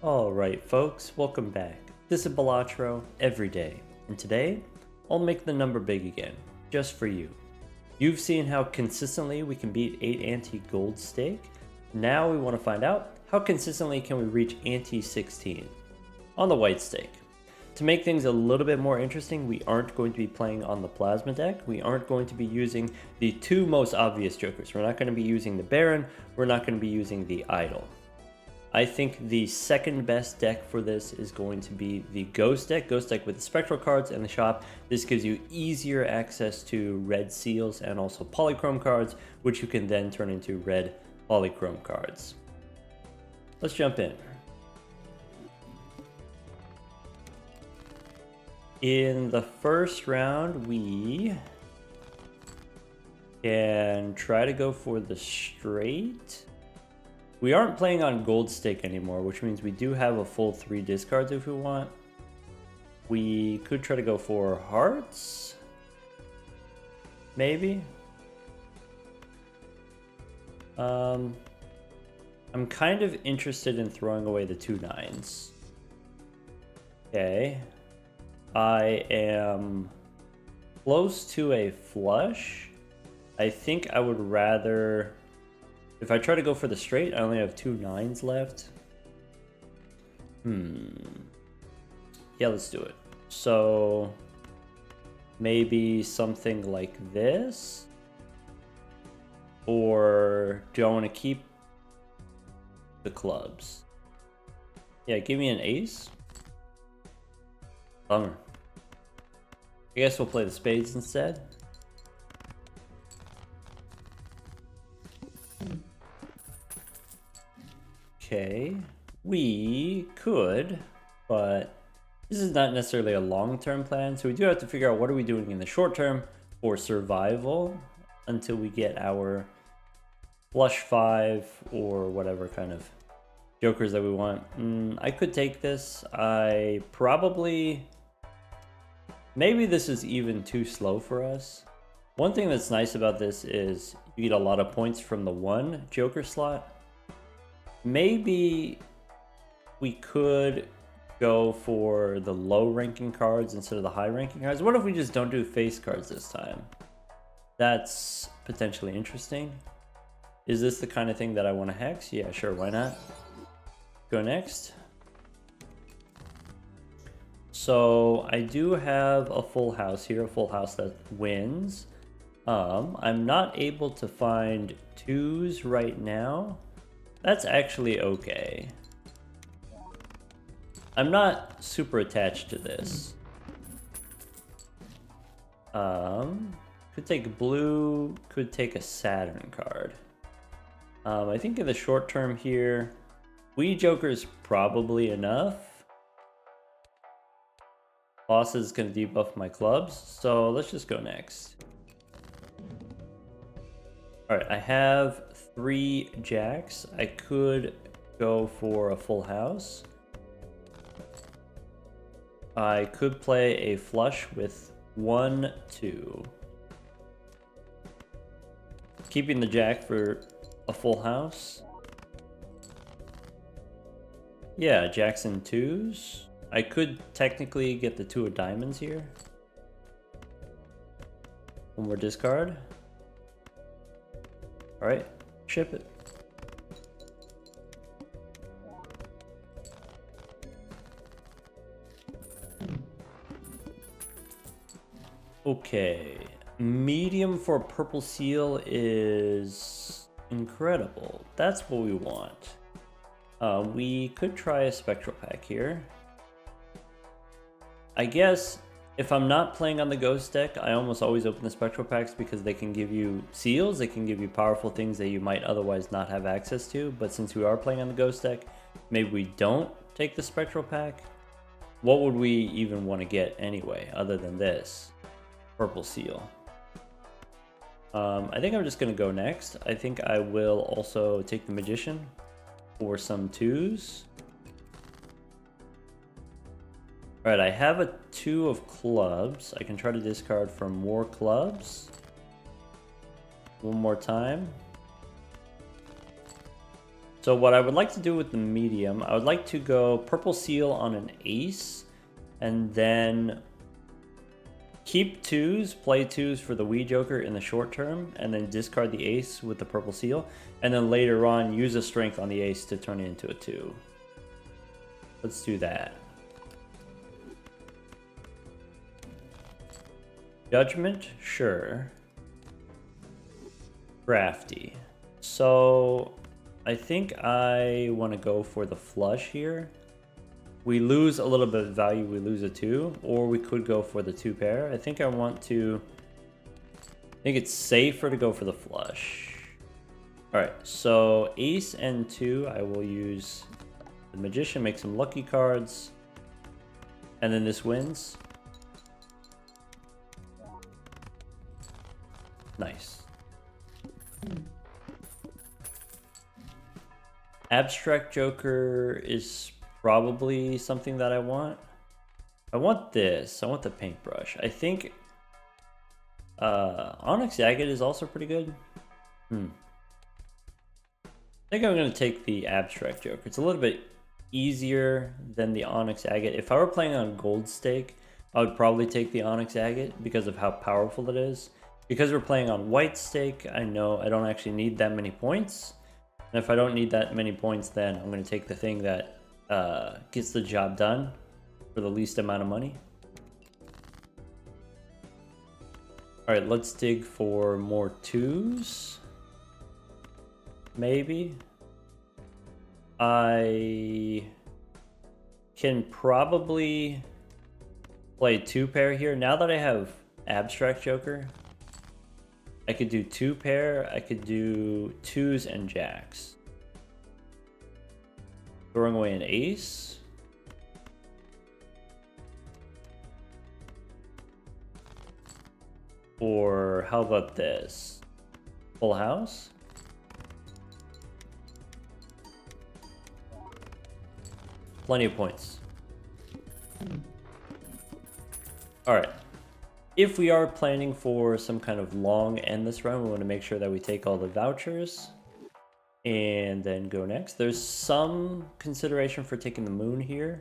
Alright folks, welcome back. This is Balatro every day, and today I'll make the number big again, just for you. You've seen how consistently we can beat 8 anti-gold stake. Now we want to find out how consistently can we reach anti-16 on the white stake. To make things a little bit more interesting, we aren't going to be playing on the plasma deck. We aren't going to be using the two most obvious jokers. We're not going to be using the Baron, we're not going to be using the Idol. I think the second best deck for this is going to be the Ghost deck with the Spectral cards and the shop. This gives you easier access to red seals and also polychrome cards, which you can then turn into red polychrome cards. Let's jump in. In the first round, we can try to go for the straight. We aren't playing on gold stake anymore, which means we do have a full 3 discards if we want. We could try to go for hearts. Maybe. I'm kind of interested in throwing away the 2 9s. Okay. I am close to a flush. I think I would rather... If I try to go for the straight, I only have 2 9s left. Yeah, let's do it. So maybe something like this? Or do I want to keep the clubs? Yeah, give me an ace. Bummer. I guess we'll play the spades instead. Okay, we could, but this is not necessarily a long-term plan, so we do have to figure out what are we doing in the short term for survival until we get our flush 5 or whatever kind of jokers that we want. I could take this. I probably... Maybe this is even too slow for us. One thing that's nice about this is you get a lot of points from the 1 joker slot. Maybe we could go for the low ranking cards instead of the high ranking cards. What if we just don't do face cards this time? That's potentially interesting. Is this the kind of thing that I want to hex? Yeah, sure, why not? Go next. So I do have a full house here, a full house that wins. I'm not able to find 2s right now. That's actually okay. I'm not super attached to this. Could take blue, could take a Saturn card. I think in the short term here, Joker is probably enough. Boss is going to debuff my clubs, so let's just go next. Alright, I have 3 jacks. I could go for a full house. I could play a flush with 1 2. Keeping the jack for a full house. Yeah, jacks and 2s. I could technically get the 2 of diamonds here. 1 more discard. Alright, ship it. Okay, medium for purple seal is incredible. That's what we want. We could try a spectral pack here. I guess if I'm not playing on the ghost deck, I almost always open the spectral packs because they can give you seals, they can give you powerful things that you might otherwise not have access to. But since we are playing on the ghost deck, maybe we don't take the spectral pack. What would we even want to get anyway, other than this? Purple seal. I think I'm just going to go next. I think I will also take the magician for some 2s. Alright, I have a 2 of clubs. I can try to discard for more clubs. 1 more time. So what I would like to do with the medium, I would like to go purple seal on an ace, and then keep twos, play twos for the Wii Joker in the short term, and then discard the ace with the purple seal, and then later on use a strength on the ace to turn it into a 2. Let's do that. Judgment, sure. Crafty. So I think I want to go for the flush here. We lose a little bit of value, we lose a 2, or we could go for the 2 pair. I think it's safer to go for the flush. Alright, so ace and 2, I will use the magician, make some lucky cards, and then this wins. Nice. Abstract Joker is probably something that I want. I want this. I want the paintbrush. I think Onyx Agate is also pretty good. I think I'm going to take the Abstract Joker. It's a little bit easier than the Onyx Agate. If I were playing on Gold Stake, I would probably take the Onyx Agate because of how powerful it is. Because we're playing on White Stake, I know I don't actually need that many points. And if I don't need that many points, then I'm going to take the thing that gets the job done for the least amount of money. Alright, let's dig for more 2s. Maybe. I can probably play 2 pair here. Now that I have Abstract Joker, I could do 2 pair, I could do 2s and jacks. Throwing away an ace. Or how about this? Full house? Plenty of points. Alright. If we are planning for some kind of long end this round, we want to make sure that we take all the vouchers and then go next. There's some consideration for taking the moon here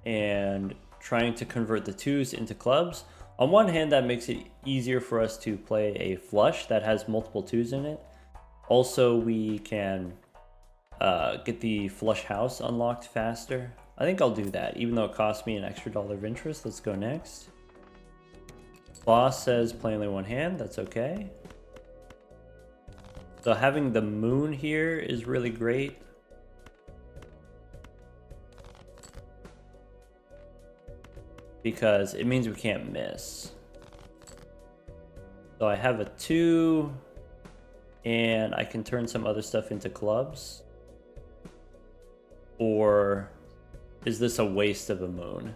and trying to convert the 2s into clubs. On one hand, that makes it easier for us to play a flush that has multiple 2s in it. Also, we can get the flush house unlocked faster. I think I'll do that, even though it costs me an extra $1 of interest. Let's go next. Boss says play only one hand, that's okay. So having the moon here is really great. Because it means we can't miss. So I have a 2, and I can turn some other stuff into clubs. Or is this a waste of a moon?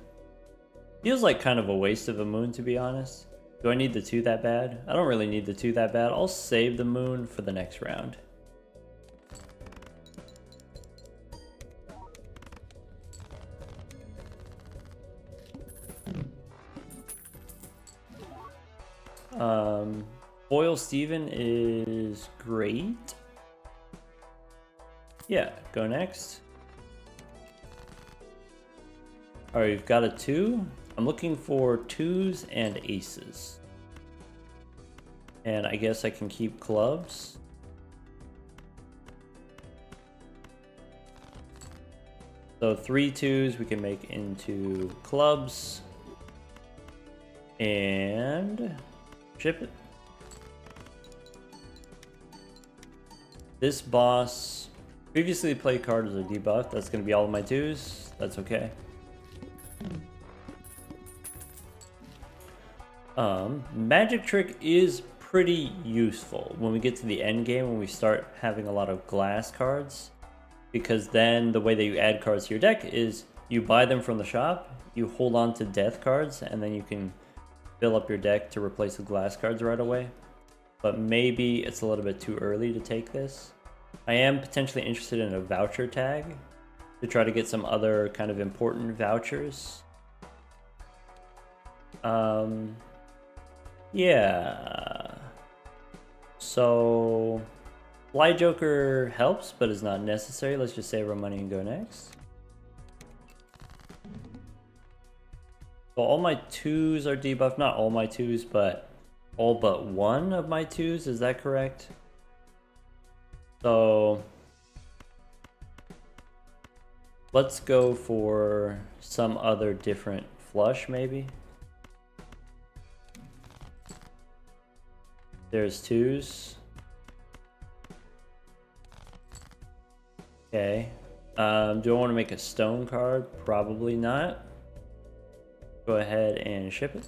Feels like kind of a waste of a moon, to be honest. Do I need the 2 that bad? I don't really need the 2 that bad. I'll save the moon for the next round. Boyle Steven is great. Yeah, go next. Alright, we've got a 2. I'm looking for 2s and aces. And I guess I can keep clubs. So 3 2s we can make into clubs. And ship it. This boss previously played card as a debuff. That's going to be all of my 2s. That's okay. Magic Trick is pretty useful when we get to the end game, when we start having a lot of glass cards, because then the way that you add cards to your deck is you buy them from the shop, you hold on to death cards, and then you can fill up your deck to replace the glass cards right away. But maybe it's a little bit too early to take this. I am potentially interested in a voucher tag to try to get some other kind of important vouchers. Yeah. So Fly Joker helps, but is not necessary. Let's just save our money and go next. So all my 2s are debuffed. Not all my 2s, but all but one of my 2s. Is that correct? So let's go for some other different flush, maybe. There's 2s. Okay. Do I want to make a stone card? Probably not. Go ahead and ship it.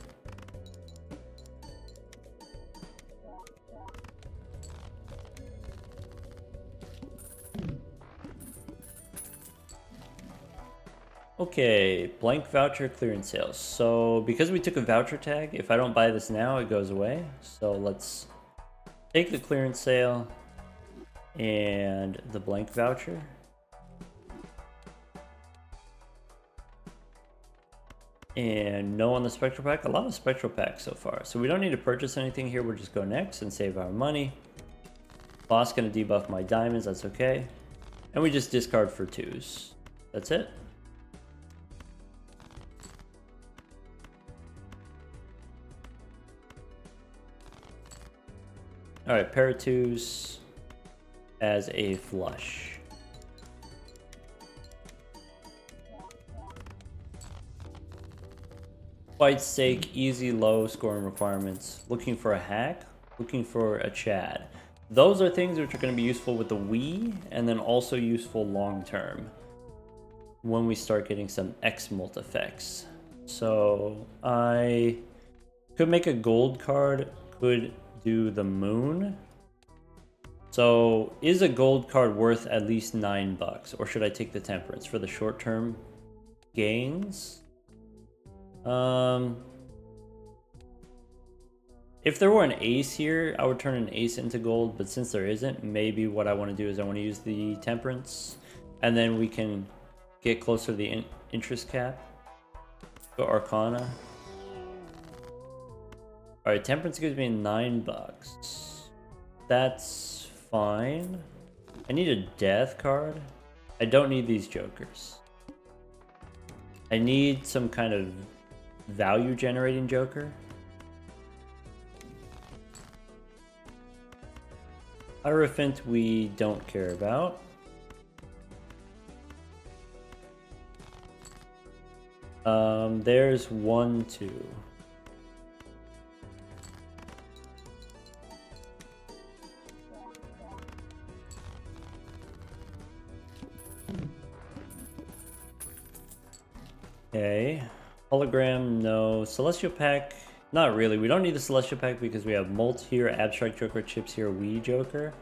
Okay, blank voucher clearance sales. So because we took a voucher tag, if I don't buy this now, it goes away. So let's take the clearance sale and the blank voucher. And no on the spectral pack. A lot of spectral packs so far. So we don't need to purchase anything here. We'll just go next and save our money. Boss gonna debuff my diamonds. That's okay. And we just discard for 2s. That's it. Alright, pair of 2s as a flush. Fight stake, easy, low scoring requirements. Looking for a hack, looking for a Chad. Those are things which are going to be useful with the Wii, and then also useful long term when we start getting some X-Molt effects. So I could make a gold card, could do the moon. So is a gold card worth at least $9, or should I take the temperance for the short term gains? If there were an ace here, I would turn an ace into gold, but since there isn't, maybe what I want to do is I want to use the temperance, and then we can get closer to the interest cap. Go Arcana. Alright, temperance gives me $9. That's fine. I need a death card. I don't need these jokers. I need some kind of value generating joker. Hierophant we don't care about. There's 1, 2. Okay. Hologram, no. Celestial pack, not really. We don't need the Celestial pack because we have Molt here, Abstract Joker, Chips here, Wii Joker.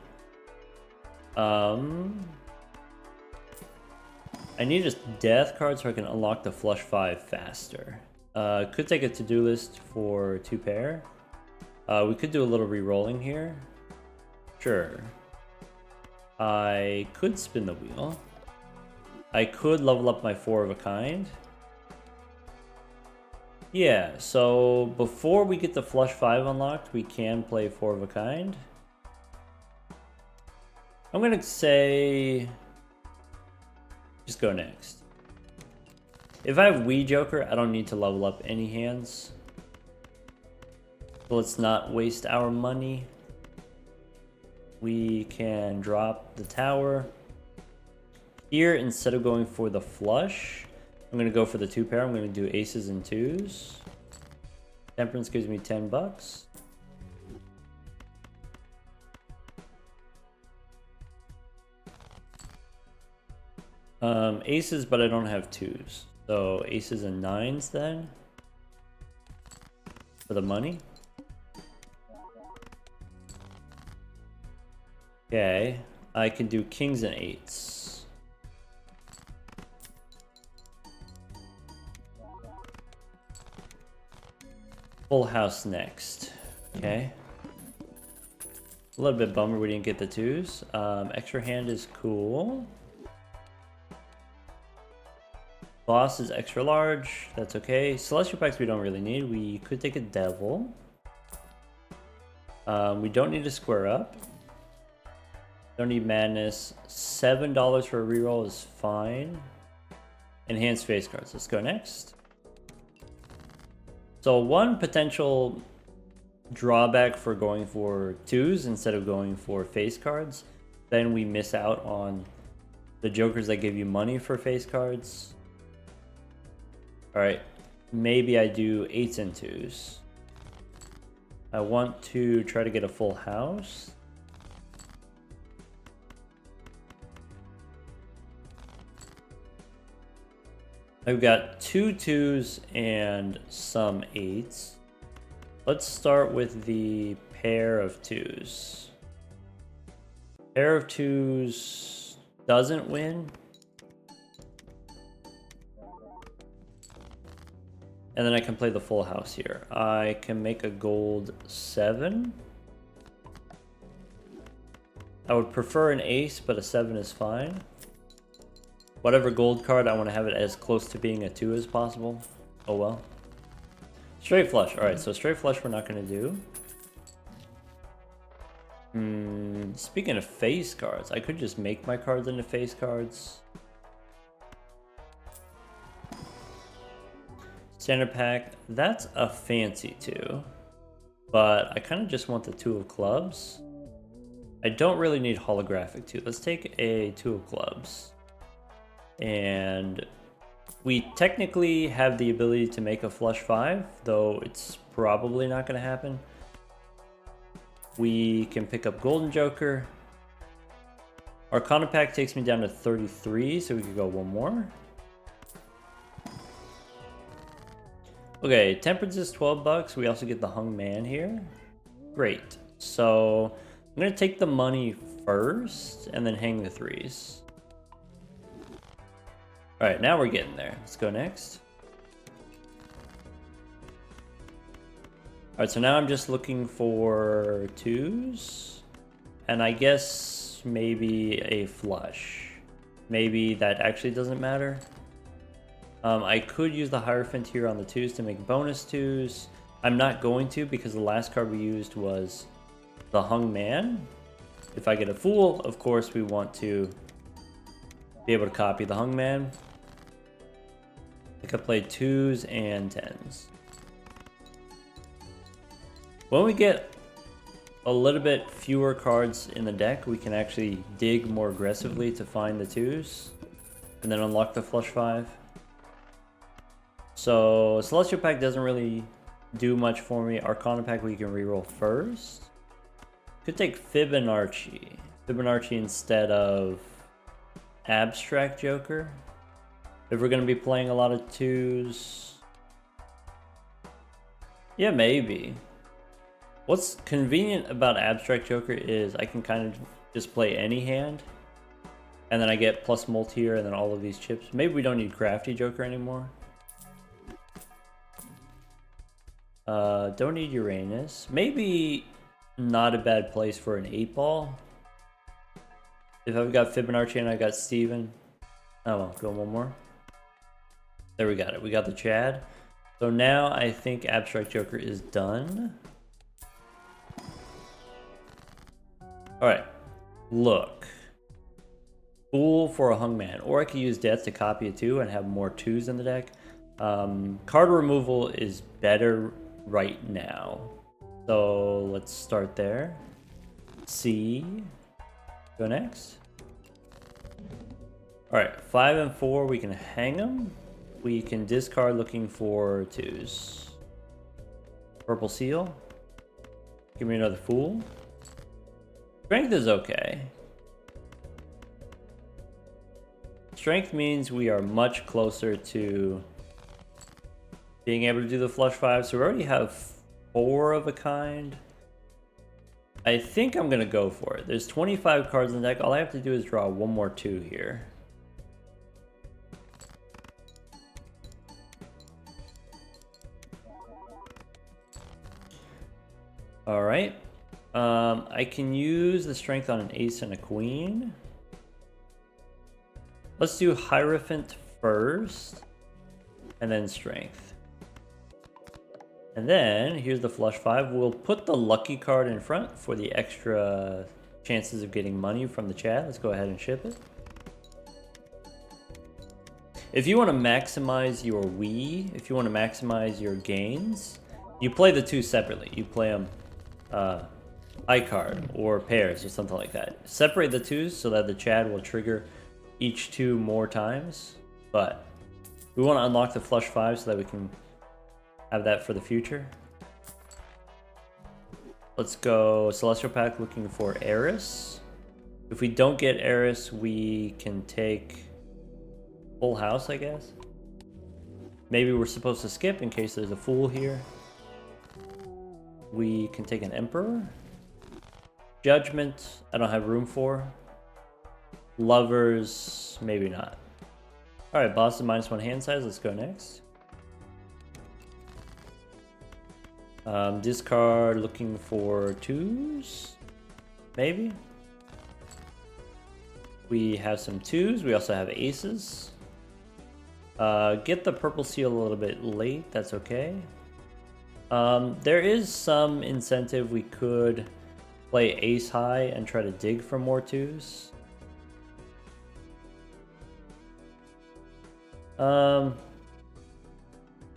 I need a death card so I can unlock the flush 5 faster. Could take a to-do list for 2 pair. We could do a little re-rolling here. Sure. I could spin the wheel. I could level up my 4 of a kind. Yeah, so before we get the flush 5 unlocked, we can play 4 of a kind. I'm gonna say just go next. If I have Wii Joker, I don't need to level up any hands. So let's not waste our money. We can drop the tower. Here, instead of going for the flush, I'm going to go for the 2 pair. I'm going to do aces and 2s. Temperance gives me $10. Aces, but I don't have 2s. So aces and 9s then. For the money. Okay. I can do kings and 8s. Full house next. Okay. A little bit bummer we didn't get the 2s. Extra hand is cool. Boss is extra large. That's okay. Celestial packs we don't really need. We could take a devil. We don't need to square up. Don't need madness. $7 for a reroll is fine. Enhanced face cards. Let's go next. So one potential drawback for going for 2s instead of going for face cards, then we miss out on the jokers that give you money for face cards. Alright, maybe I do 8s and 2s. I want to try to get a full house. I've got 2 2s and some 8s. Let's start with the pair of 2s. Pair of 2s doesn't win. And then I can play the full house here. I can make a gold 7. I would prefer an ace, but a 7 is fine. Whatever gold card, I want to have it as close to being a 2 as possible. Oh well. Straight flush. Alright, so straight flush we're not going to do. Speaking of face cards, I could just make my cards into face cards. Standard pack, that's a fancy 2. But I kind of just want the 2 of clubs. I don't really need holographic 2. Let's take a 2 of clubs. And we technically have the ability to make a flush 5, though it's probably not going to happen. We can pick up Golden Joker. Arcana pack takes me down to 33, so we could go one more. Okay, Temperance is $12. We also get the Hung Man here. Great. So I'm going to take the money first and then hang the 3s. Alright, now we're getting there. Let's go next. Alright, so now I'm just looking for 2s. And I guess maybe a flush. Maybe that actually doesn't matter. I could use the Hierophant here on the 2s to make bonus 2s. I'm not going to because the last card we used was the Hung Man. If I get a Fool, of course we want to be able to copy the Hung Man. I could play 2s and 10s. When we get a little bit fewer cards in the deck, we can actually dig more aggressively to find the 2s and then unlock the flush 5. So Celestial pack doesn't really do much for me. Arcana pack we can reroll first. Could take Fibonacci instead of Abstract Joker. If we're going to be playing a lot of 2s. Yeah, maybe. What's convenient about Abstract Joker is I can kind of just play any hand. And then I get plus multi here and then all of these chips. Maybe we don't need Crafty Joker anymore. Don't need Uranus. Maybe not a bad place for an 8-ball. If I've got Fibonacci and I got Steven. Oh well, go one more. There we got it. We got the Chad. So now I think Abstract Joker is done. Alright. Look. Fool for a Hung Man. Or I could use Death to copy a 2 and have more 2s in the deck. Card removal is better right now. So let's start there. C. Go next. Alright, 5 and 4, we can hang them. We can discard looking for 2s. Purple Seal. Give me another Fool. Strength is okay. Strength means we are much closer to being able to do the flush 5. So we already have 4 of a kind. I think I'm going to go for it. There's 25 cards in the deck. All I have to do is draw one more 2 here. Alright. I can use the strength on an ace and a queen. Let's do Hierophant first, and then strength. And then, here's the flush 5. We'll put the lucky card in front for the extra chances of getting money from the chat. Let's go ahead and ship it. If you want to maximize your Wii, if you want to maximize your gains, you play the two separately. You play them iCard or pairs or something like that. Separate the twos so that the chat will trigger each two more times. But we want to unlock the flush 5 so that we can have that for the future. Let's go Celestial Pack looking for Eris. If we don't get Eris, we can take Full House, I guess. Maybe we're supposed to skip in case there's a Fool here. We can take an Emperor. Judgment, I don't have room for. Lovers, maybe not. Alright, boss is -1 hand size. Let's go next. Discard looking for 2s. Maybe. We have some 2s. We also have aces. Get the purple seal a little bit late. That's okay. There is some incentive. We could play ace high and try to dig for more 2s.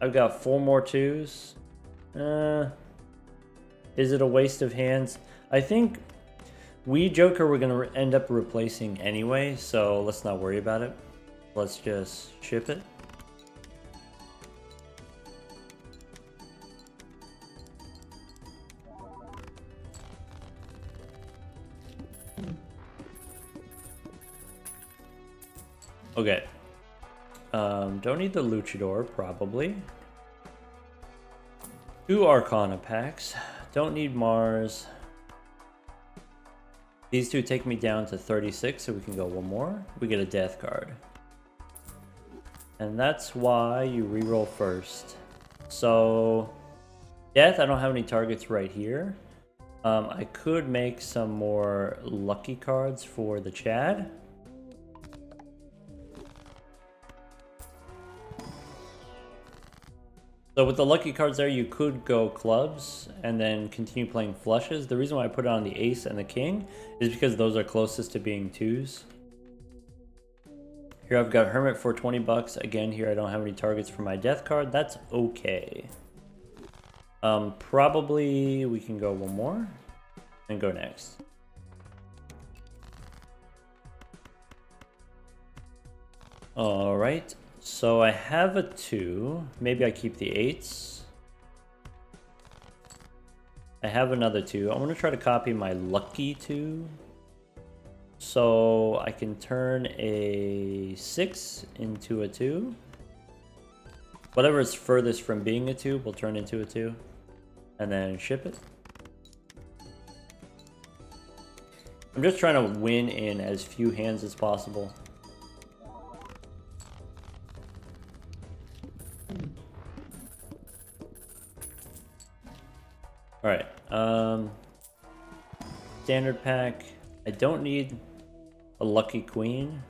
I've got 4 more 2s. Is it a waste of hands? I think we Joker we're gonna end up replacing anyway, so let's not worry about it. Let's just ship it. Okay. Don't need the Luchador, probably. 2 Arcana packs. Don't need Mars. These two take me down to 36, so we can go one more. We get a death card. And that's why you reroll first. So, death, I don't have any targets right here. I could make some more lucky cards for the Chad. So with the lucky cards there, you could go clubs and then continue playing flushes. The reason why I put it on the ace and the king is because those are closest to being 2s. Here I've got Hermit for 20 bucks. Again, here I don't have any targets for my death card. That's okay. Probably we can go one more and go next. All right. So I have a 2. Maybe I keep the 8s. I have another 2. I want to try to copy my lucky 2. So I can turn a 6 into a 2. Whatever is furthest from being a 2 will turn into a 2. And then ship it. I'm just trying to win in as few hands as possible. Alright, standard pack. I don't need a lucky queen.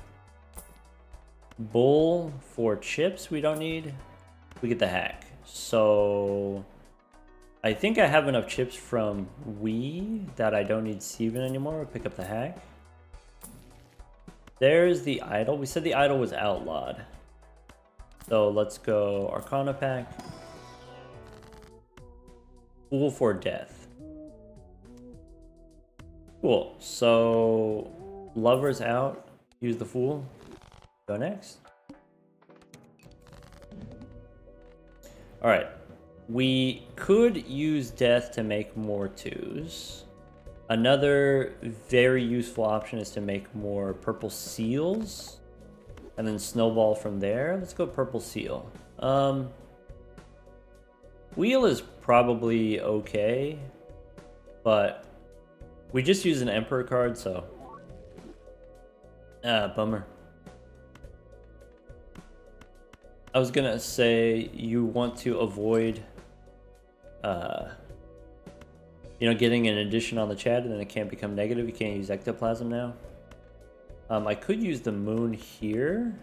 Bull for chips we don't need. We get the hack. So I think I have enough chips from Wii that I don't need Steven anymore. I'll pick up the hack. There's the idol. We said the idol was outlawed. So let's go Arcana pack. Fool for death. Cool. So Lover's out. Use the Fool. Go next. Alright. We could use death to make more 2s. Another very useful option is to make more purple seals. And then snowball from there. Let's go purple seal. Wheel is probably okay, but we just use an Emperor card, so bummer. I was gonna say you want to avoid you know, getting an addition on the chat and then it can't become negative. You can't use ectoplasm now. I could use the moon here.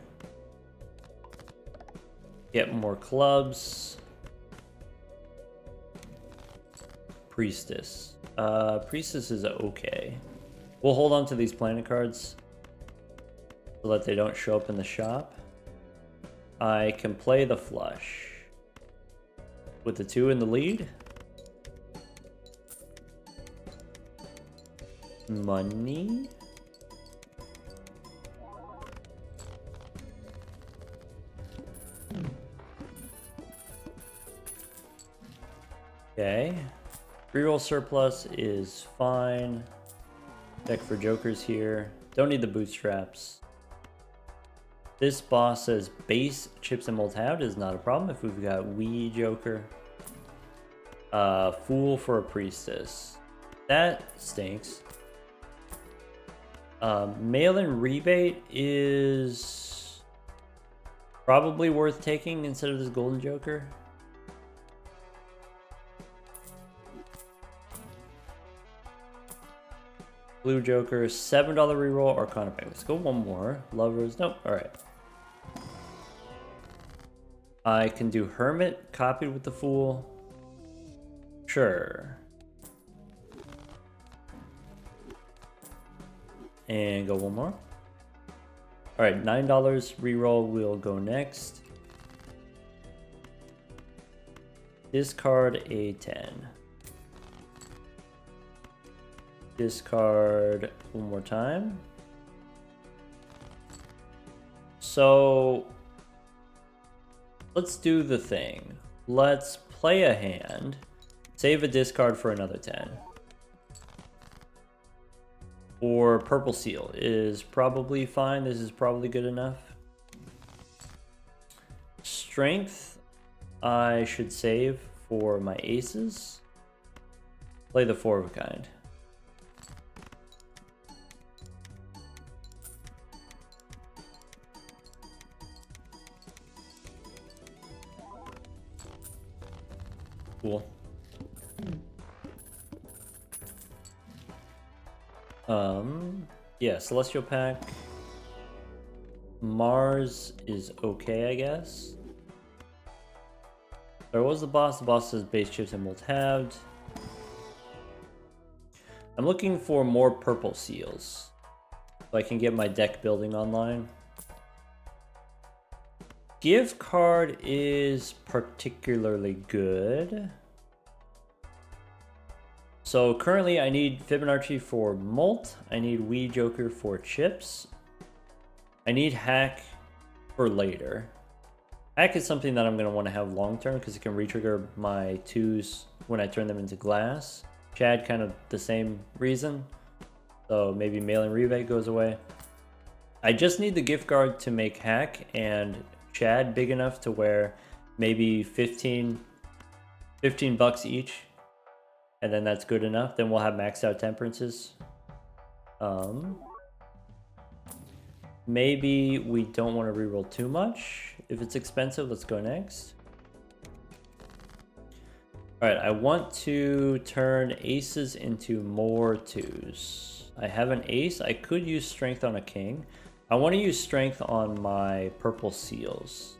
Get more clubs. Priestess. Priestess is okay. We'll hold on to these planet cards so that they don't show up in the shop. I can play the flush with the 2 in the lead. Money. Okay. Reroll surplus is fine. Check for jokers here. Don't need the bootstraps. This boss says base chips and molds halved is not a problem if we've got Wee Joker. Fool for a priestess. That stinks. Mail-in rebate is probably worth taking instead of this golden joker. Blue joker, $7 reroll, Arcana Bank. Let's go one more. Lovers, nope, alright. I can do Hermit, copied with the Fool. Sure. And go one more. Alright, $9 reroll will go next. Discard a 10. Discard one more time. So let's do the thing. Let's play a hand, save a discard for another 10. Or purple seal is probably fine. This is probably good enough. Strength, I should save for my aces. Play the 4 of a kind. Cool. Yeah, Celestial Pack. Mars is okay, I guess. There was the boss. The boss says base chips and molds halved. I'm looking for more purple seals so I can get my deck building online. Gift card is particularly good. So currently I need Fibonacci for Molt. I need Wee Joker for chips. I need Hack for later. Hack is something that I'm going to want to have long term because it can retrigger my 2s when I turn them into glass. Chad, kind of the same reason. So maybe mail-in rebate goes away. I just need the gift card to make Hack and Chad big enough to where maybe 15 bucks each. And then that's good enough. Then we'll have maxed out temperances. Maybe we don't want to reroll too much. If it's expensive, let's go next. Alright, I want to turn aces into more 2s. I have an ace. I could use strength on a king. I want to use strength on my purple seals.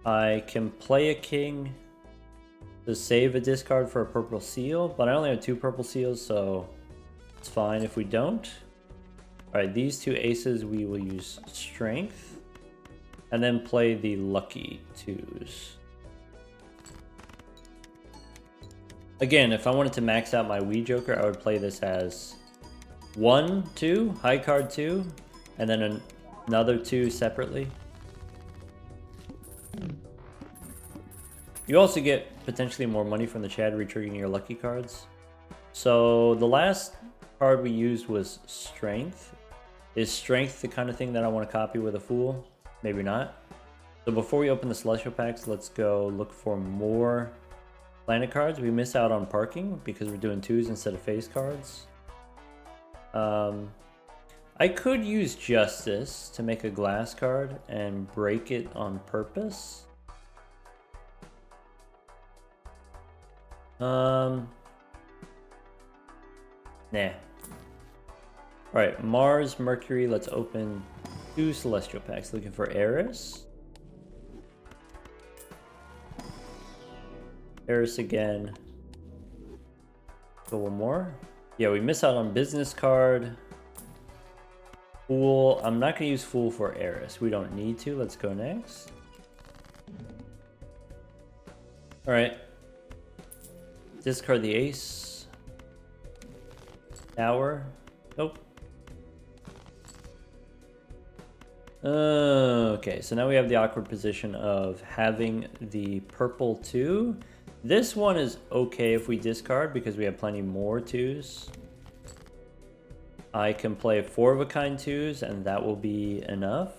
I can play a king to save a discard for a purple seal, but I only have 2 purple seals, so it's fine if we don't. Alright, these 2 aces we will use strength, and then play the lucky 2s. Again, if I wanted to max out my Wee Joker, I would play this as 1, 2, high card 2, and then another 2 separately. You also get potentially more money from the Chad retriggering your lucky cards. So the last card we used was Strength. Is Strength the kind of thing that I want to copy with a Fool? Maybe not. So before we open the Celestial Packs, let's go look for more planet cards. We miss out on parking because we're doing 2s instead of face cards. I could use Justice to make a glass card and break it on purpose. Nah. Alright, Mars, Mercury, let's open 2 Celestial Packs. Looking for Eris. Eris again. Go one more. Yeah, we miss out on business card. Fool. I'm not going to use Fool for Heiress. We don't need to. Let's go next. Alright. Discard the ace. Tower. Nope. Okay, so now we have the awkward position of having the purple 2. This one is okay if we discard because we have plenty more 2s. I can play 4 of a kind 2s and that will be enough.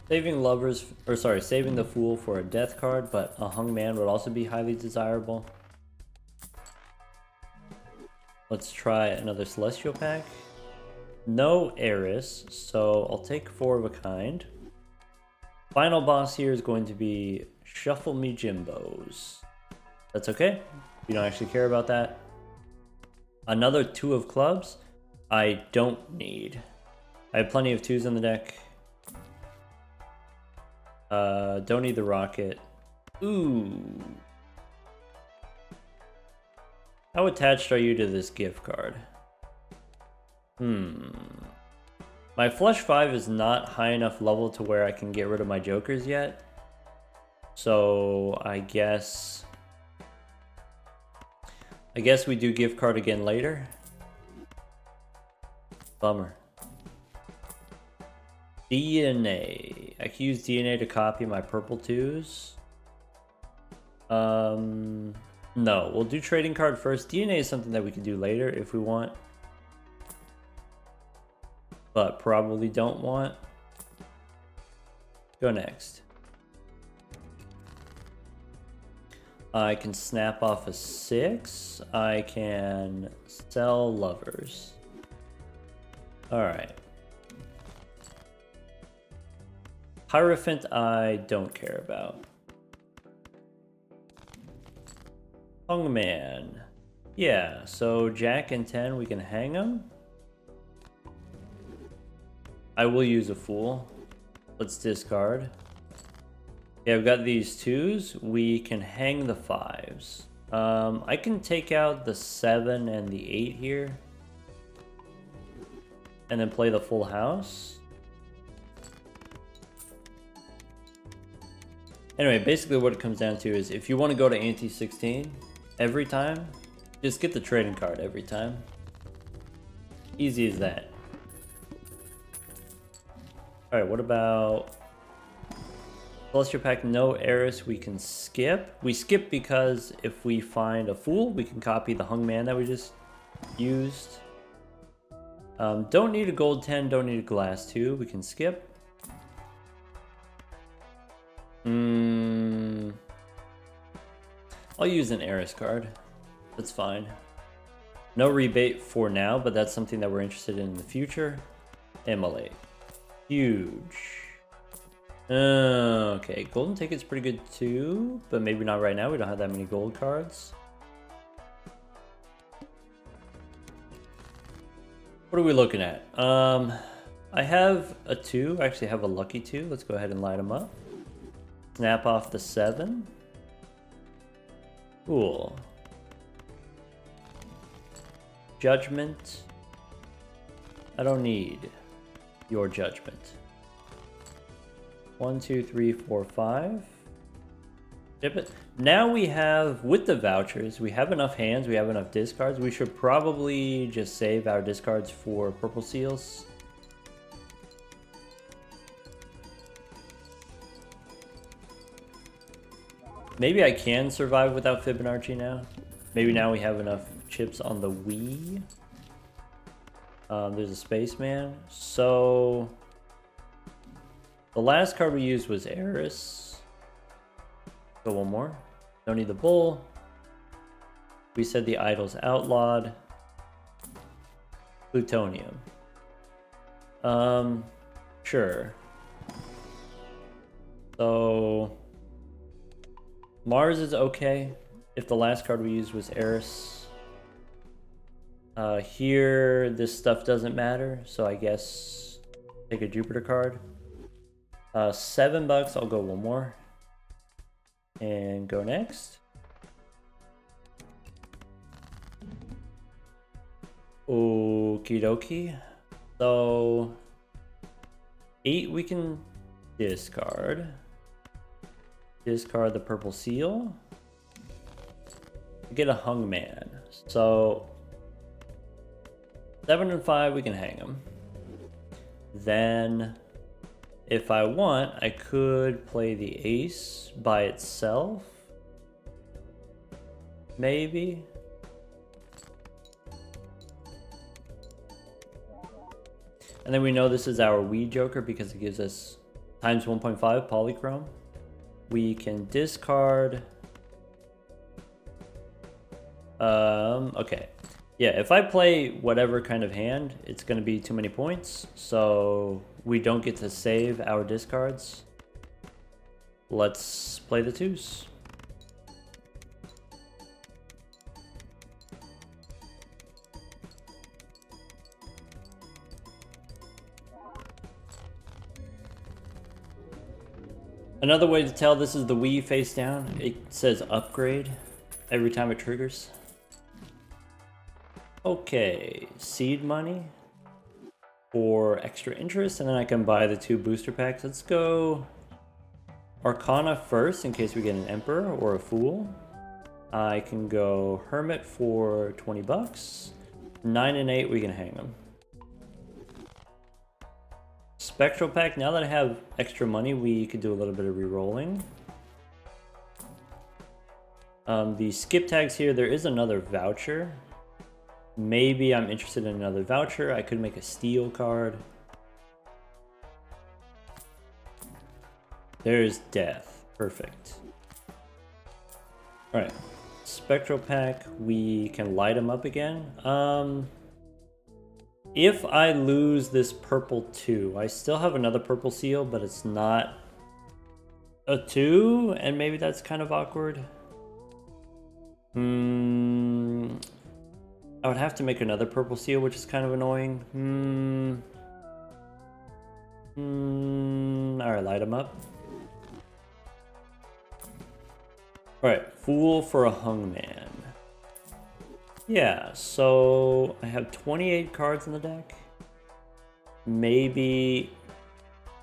Saving lovers, or sorry, saving the fool for a death card, but a hung man would also be highly desirable. Let's try another celestial pack. No heiress, so I'll take 4 of a kind. Final boss here is going to be Shuffle Me Jimbos. That's okay. You don't actually care about that. Another 2 of clubs. I don't need. I have plenty of 2s in the deck. Don't need the rocket. Ooh. How attached are you to this gift card? My flush 5 is not high enough level to where I can get rid of my jokers yet. So I guess we do gift card again later. Bummer. DNA. I can use DNA to copy my purple 2s. No, we'll do trading card first. DNA is something that we can do later if we want. But probably don't want. Go next. I can snap off a 6. I can sell lovers. Alright. Hierophant I don't care about. Hungman. Yeah, so Jack and 10, we can hang them. I will use a fool. Let's discard. Yeah, I've got these 2s. We can hang the 5s. I can take out the 7 and the 8 here. And then play the full house. Anyway, basically what it comes down to is if you want to go to ante 16 every time, just get the trading card every time. Easy as that. Alright, what about Celestial Pack? No heiress, we can skip. We skip because if we find a fool, we can copy the hung man that we just used. Don't need a gold 10, don't need a glass 2, we can skip. I'll use an heiress card. That's fine. No rebate for now, but that's something that we're interested in the future. Immolate. Huge. Okay, golden ticket's pretty good too, but maybe not right now. We don't have that many gold cards. What are we looking at? I have a 2. I actually have a lucky 2. Let's go ahead and light them up. Snap off the 7. Cool. Judgment. I don't need your judgment. 1, 2, 3, 4, 5. Ship it. Now we have, with the vouchers, we have enough hands, we have enough discards. We should probably just save our discards for purple seals. Maybe I can survive without Fibonacci now. Maybe now we have enough chips on the Wii. There's a spaceman. So the last card we used was Eris. Go one more. Don't need the bull. We said the idol's outlawed. Plutonium. Sure. So Mars is okay if the last card we used was Eris. Here, this stuff doesn't matter, so I guess Take a Jupiter card. $7, I'll go one more. And go next. Okie dokie. So 8 we can discard. Discard the purple seal. Get a hung man. So 7 and 5 we can hang him. Then if I want, I could play the ace by itself. Maybe. And then we know this is our Wii Joker because it gives us times 1.5 polychrome. We can discard. Okay. Yeah, if I play whatever kind of hand, it's going to be too many points. So we don't get to save our discards. Let's play the twos. Another way to tell this is the Wii face down. It says upgrade every time it triggers. Okay, seed money for extra interest, and then I can buy the 2 booster packs. Let's go Arcana first in case we get an Emperor or a Fool. I can go Hermit for 20 bucks. 9 and 8, we can hang them. Spectral pack, now that I have extra money, we could do a little bit of re-rolling. The skip tags here, there is another voucher. Maybe I'm interested in another voucher. I could make a steel card. There's death. Perfect. Alright. Spectral pack, we can light them up again. If I lose this purple 2, I still have another purple seal, but it's not a 2, and maybe that's kind of awkward. I would have to make another purple seal, which is kind of annoying. Alright, light them up. Alright, Fool for a hung man. Yeah, so I have 28 cards in the deck. Maybe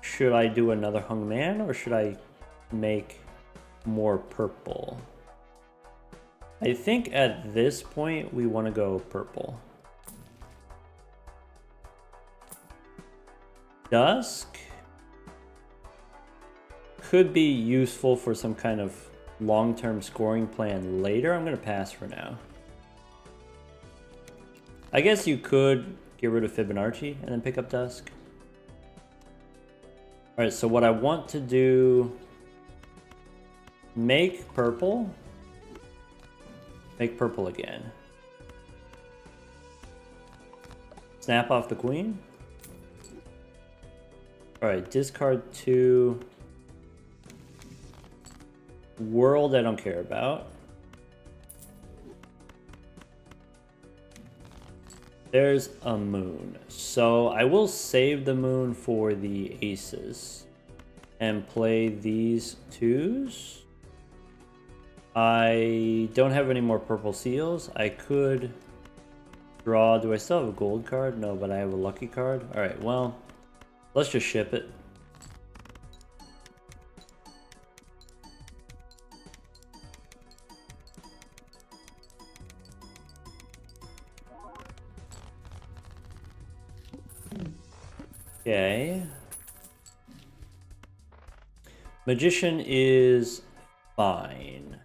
should I do another hung man or should I make more purple? I think at this point we want to go purple. Dusk could be useful for some kind of long-term scoring plan later. I'm going to pass for now. I guess you could get rid of Fibonacci and then pick up Dusk. Alright, so what I want to do, make purple again. Snap off the queen. Alright, discard 2. World I don't care about. There's a moon. So I will save the moon for the aces and play these 2s. I don't have any more purple seals. I could draw. Do I still have a gold card? No, but I have a lucky card. Alright, well, let's just ship it. Okay. Magician is fine.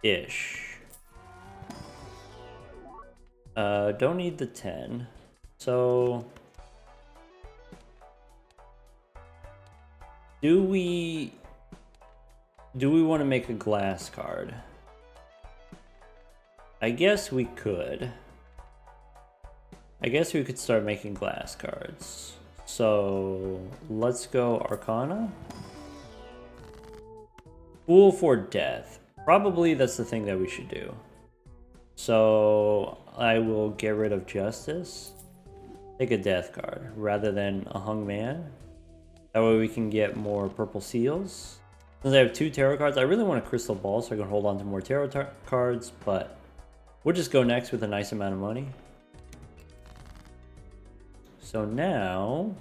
Ish. Don't need the 10. So do we want to make a glass card? I guess we could. I guess we could start making glass cards. So let's go Arcana. Fool for death. Probably that's the thing that we should do. So I will get rid of Justice. take a death card rather than a hung man. That way we can get more purple seals. Since I have 2 tarot cards, I really want a crystal ball so I can hold on to more tarot cards, but we'll just go next with a nice amount of money. So now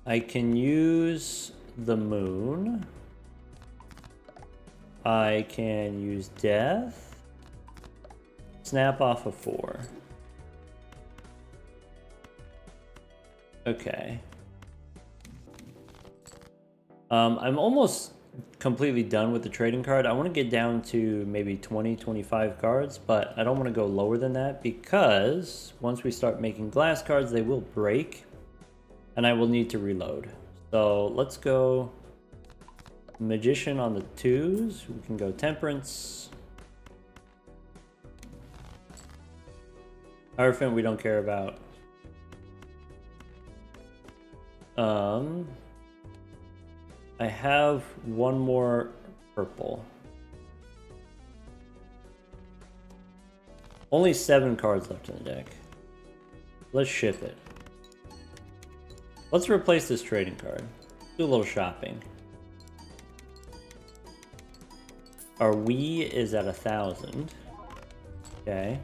I can use the moon. I can use death. Snap off of 4. Okay. I'm almost completely done with the trading card. I want to get down to maybe 20, 25 cards, but I don't want to go lower than that because once we start making glass cards, they will break and I will need to reload. So let's go Magician on the 2s. We can go Temperance. Hierophant we don't care about. I have one more purple. Only 7 cards left in the deck. Let's ship it. Let's replace this trading card. Do a little shopping. Our we is at 1,000. Okay.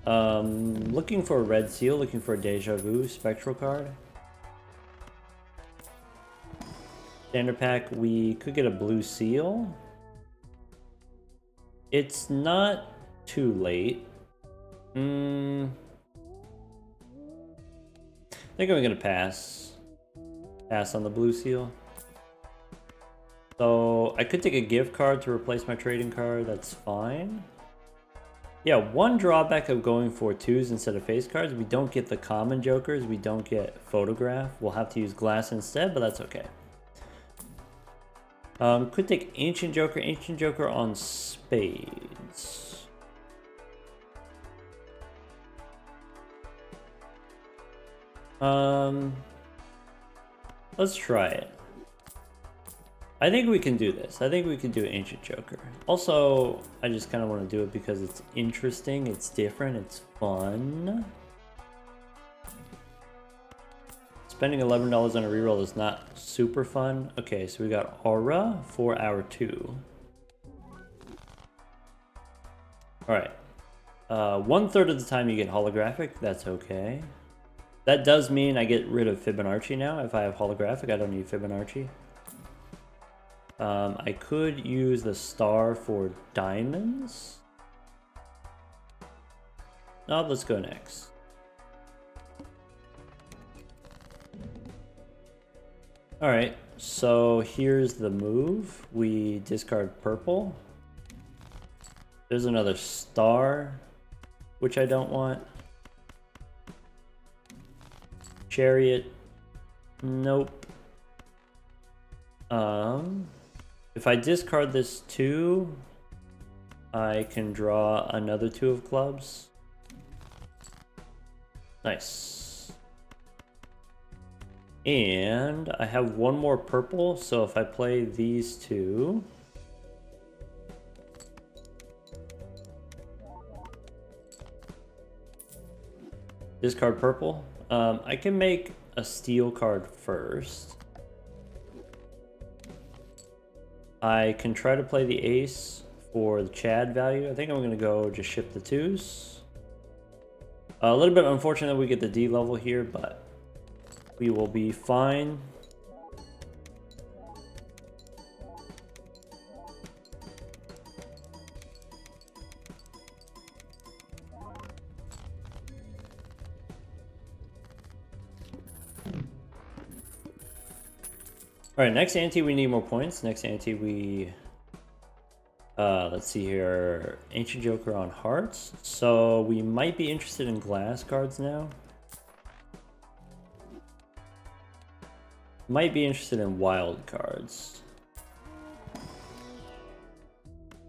Looking for a red seal, looking for a deja vu spectral card. Standard pack, we could get a blue seal. It's not too late. I think I'm gonna pass. Pass on the blue seal. So I could take a gift card to replace my trading card, that's fine. Yeah, one drawback of going for 2s instead of face cards, we don't get the common jokers, we don't get photograph. We'll have to use glass instead, but that's okay. Could take Ancient Joker on spades. Let's try it. I think we can do this. I think we can do Ancient Joker. Also, I just kind of want to do it because it's interesting, it's different, it's fun. Spending $11 on a reroll is not super fun. Okay, so we got Aura for our 2. Alright. 1/3 of the time you get holographic, that's okay. That does mean I get rid of Fibonacci now. If I have holographic, I don't need Fibonacci. I could use the star for diamonds. No, let's go next. Alright, so here's the move. We discard purple. There's another star, which I don't want. Chariot. Nope. If I discard this 2, I can draw another 2 of clubs. Nice. And I have one more purple, so if I play these 2, discard purple. I can make a steel card first. I can try to play the ace for the Chad value. I think I'm gonna go just ship the 2s. A little bit unfortunate we get the D level here, but we will be fine. Alright, next ante we need more points. Next ante we... let's see here. Ancient Joker on hearts. So we might be interested in glass cards now. Might be interested in wild cards.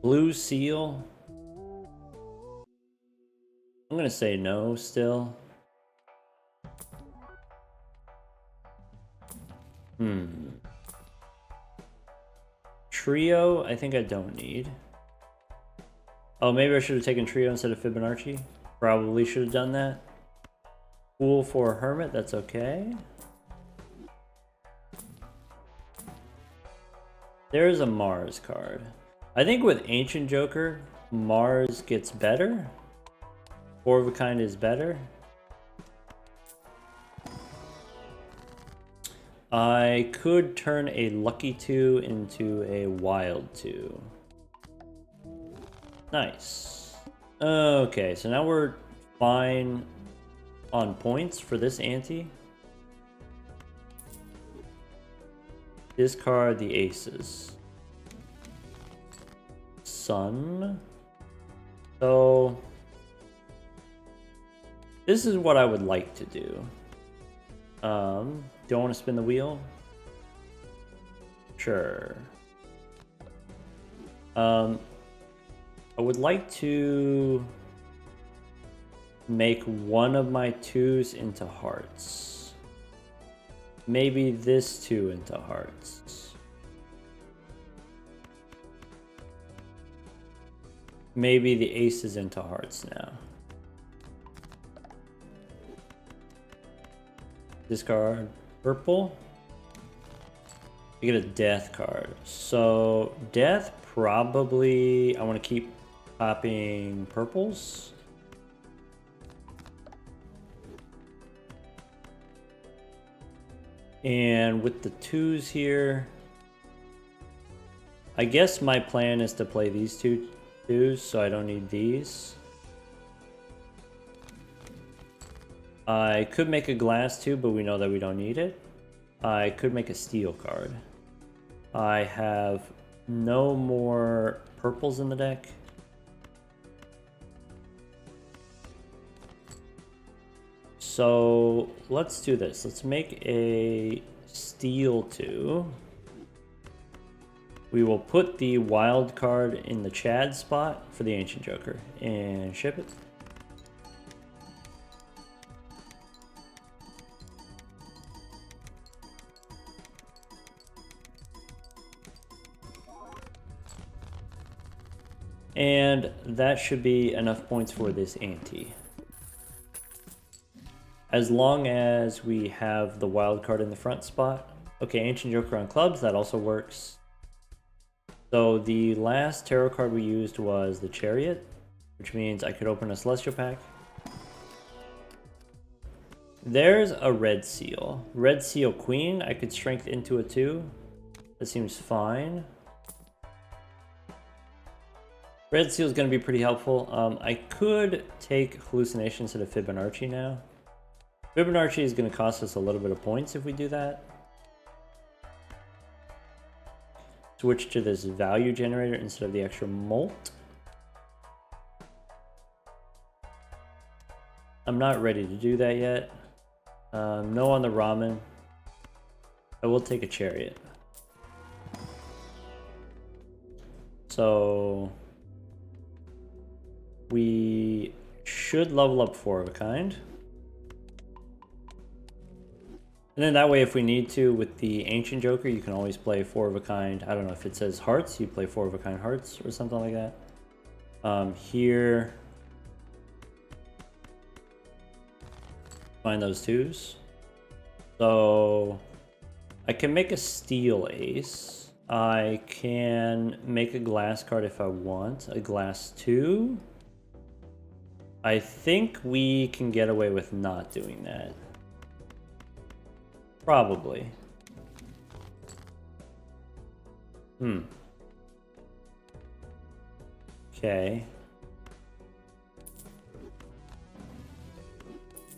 Blue seal. I'm gonna say no still. Trio, I think I don't need. Oh, maybe I should have taken Trio instead of Fibonacci. Probably should have done that. Cool for a hermit, that's okay. There's a Mars card. I think with Ancient Joker, Mars gets better. 4 of a kind is better. I could turn a lucky 2 into a wild 2. Nice. Okay, so now we're fine on points for this ante. Discard the aces. Sun. So this is what I would like to do. Do I want to spin the wheel? Sure. I would like to make one of my 2s into hearts. Maybe this 2 into hearts. Maybe the aces into hearts now. Discard purple. You get a death card. So death, probably I want to keep popping purples. And with the 2s here, I guess my plan is to play these 2 2s, so I don't need these. I could make a glass 2, but we know that we don't need it. I could make a steel card. I have no more purples in the deck. So let's do this. Let's make a steel 2. We will put the wild card in the Chad spot for the Ancient Joker and ship it. And that should be enough points for this ante. As long as we have the wild card in the front spot. Okay, Ancient Joker on clubs, that also works. So the last tarot card we used was the Chariot, which means I could open a Celestial pack. There's a Red Seal. Red Seal Queen, I could strength into a 2. That seems fine. Red Seal is going to be pretty helpful. I could take Hallucination instead of Fibonacci now. Fibonacci is going to cost us a little bit of points if we do that. Switch to this value generator instead of the extra molt. I'm not ready to do that yet. No on the ramen. I will take a Chariot. So we should level up 4 of a kind. And then that way, if we need to, with the Ancient Joker, you can always play 4 of a kind. I don't know if it says hearts, you play 4 of a kind hearts or something like that. Here, find those 2s. So I can make a steel ace. I can make a glass card if I want. A glass 2. I think we can get away with not doing that. Probably. Okay.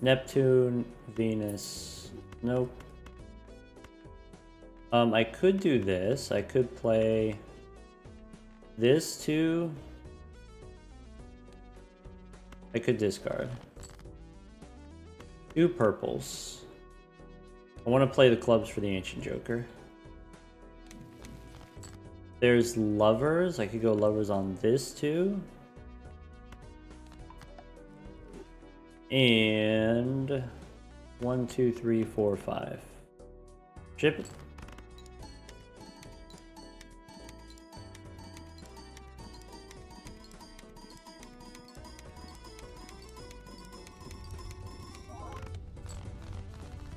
Neptune, Venus. Nope. I could do this. I could play this too. I could discard 2 purples. I want to play the clubs for the Ancient Joker. There's lovers. I could go lovers on this too. And 1, 2, 3, 4, 5. Ship it.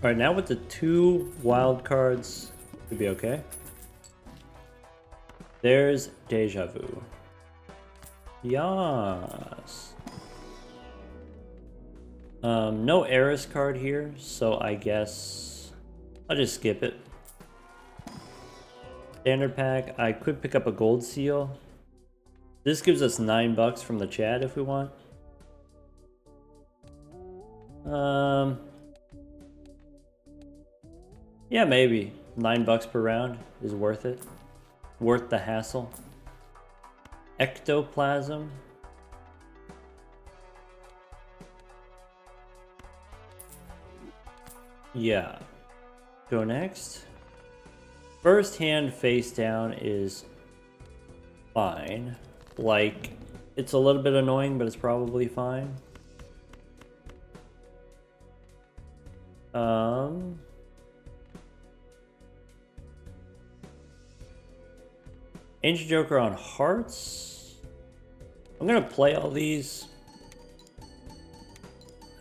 Alright, now with the 2 wild cards, should be okay. There's Deja Vu. Yas. No Eris card here, so I guess I'll just skip it. Standard pack. I could pick up a gold seal. This gives us $9 from the chat if we want. Yeah, maybe $9 per round is worth it. Worth the hassle. Ectoplasm. Yeah. Go next. First hand face down is fine. Like, it's a little bit annoying, but it's probably fine. Ancient Joker on hearts. I'm gonna play all these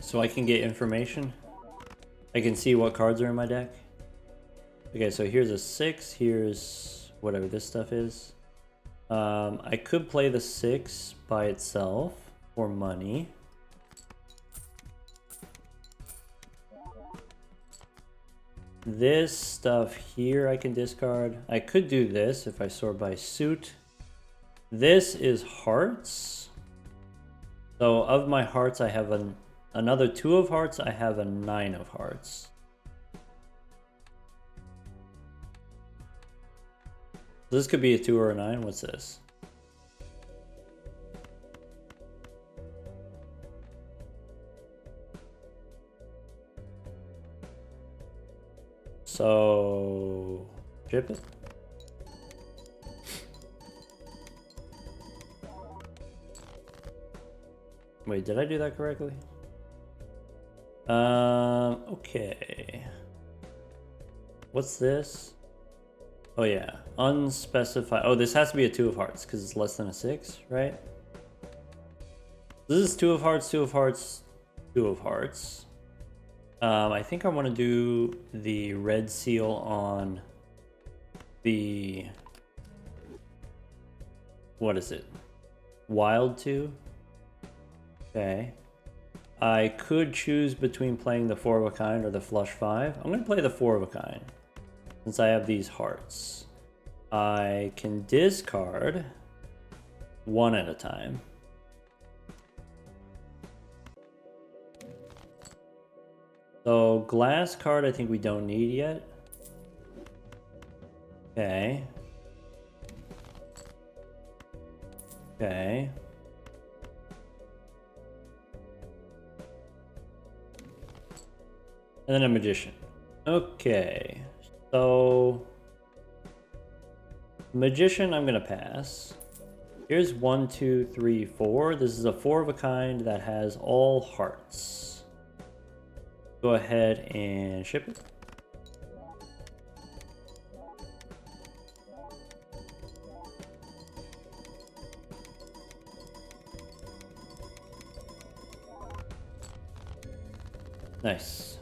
so I can get information. I can see what cards are in my deck. Okay, so here's a 6. Here's whatever this stuff is. I could play the 6 by itself for money. This stuff here I can discard. I could do this if I sort by suit. This is hearts. So of my hearts, I have another 2 of hearts. I have a 9 of hearts. This could be a 2 or a 9. What's this? So, ship it. Wait, did I do that correctly? Okay. What's this? Oh yeah, unspecified. Oh, this has to be a 2 of hearts because it's less than a 6, right? This is 2 of hearts, 2 of hearts, 2 of hearts. I think I want to do the red seal on the... What is it? Wild 2? Okay. I could choose between playing the 4 of a kind or the flush 5. I'm going to play the 4 of a kind since I have these hearts. I can discard 1 at a time. So glass card I think we don't need yet. Okay. Okay. And then a magician. Okay. So magician I'm gonna pass. Here's 1, 2, 3, 4. This is a 4 of a kind that has all hearts. Go ahead and ship it. Nice.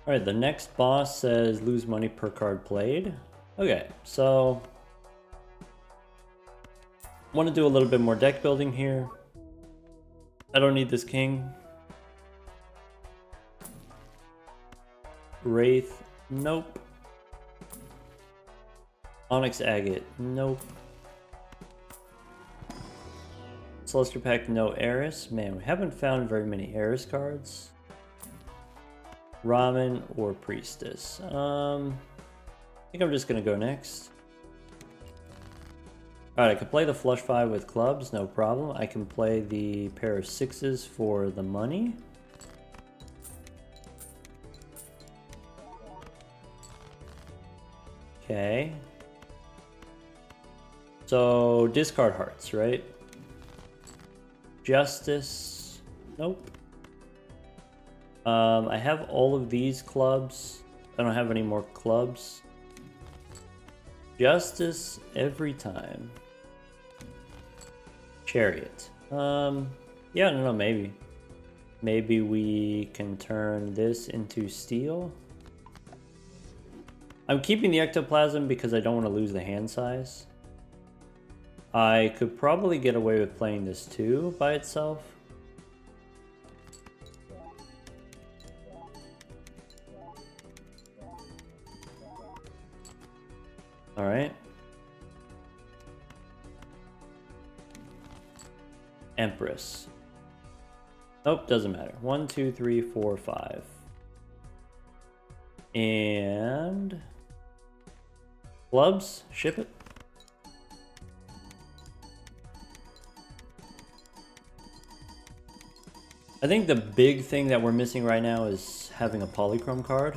Alright, the next boss says lose money per card played. Okay, so I want to do a little bit more deck building here. I don't need this king. Wraith, nope. Onyx Agate, nope. Celestial Pact, no Eris. Man, we haven't found very many Eris cards. Ramen or Priestess. I think I'm just gonna go next. Alright, I can play the flush 5 with clubs, no problem. I can play the pair of 6s for the money. Okay. So, discard hearts, right? Justice. Nope. I have all of these clubs. I don't have any more clubs. Justice every time. Chariot. Yeah, no, maybe. Maybe we can turn this into steel. I'm keeping the ectoplasm because I don't want to lose the hand size. I could probably get away with playing this too by itself. Alright. Empress. Nope, doesn't matter. 1, 2, 3, 4, 5. And clubs, ship it. I think the big thing that we're missing right now is having a polychrome card.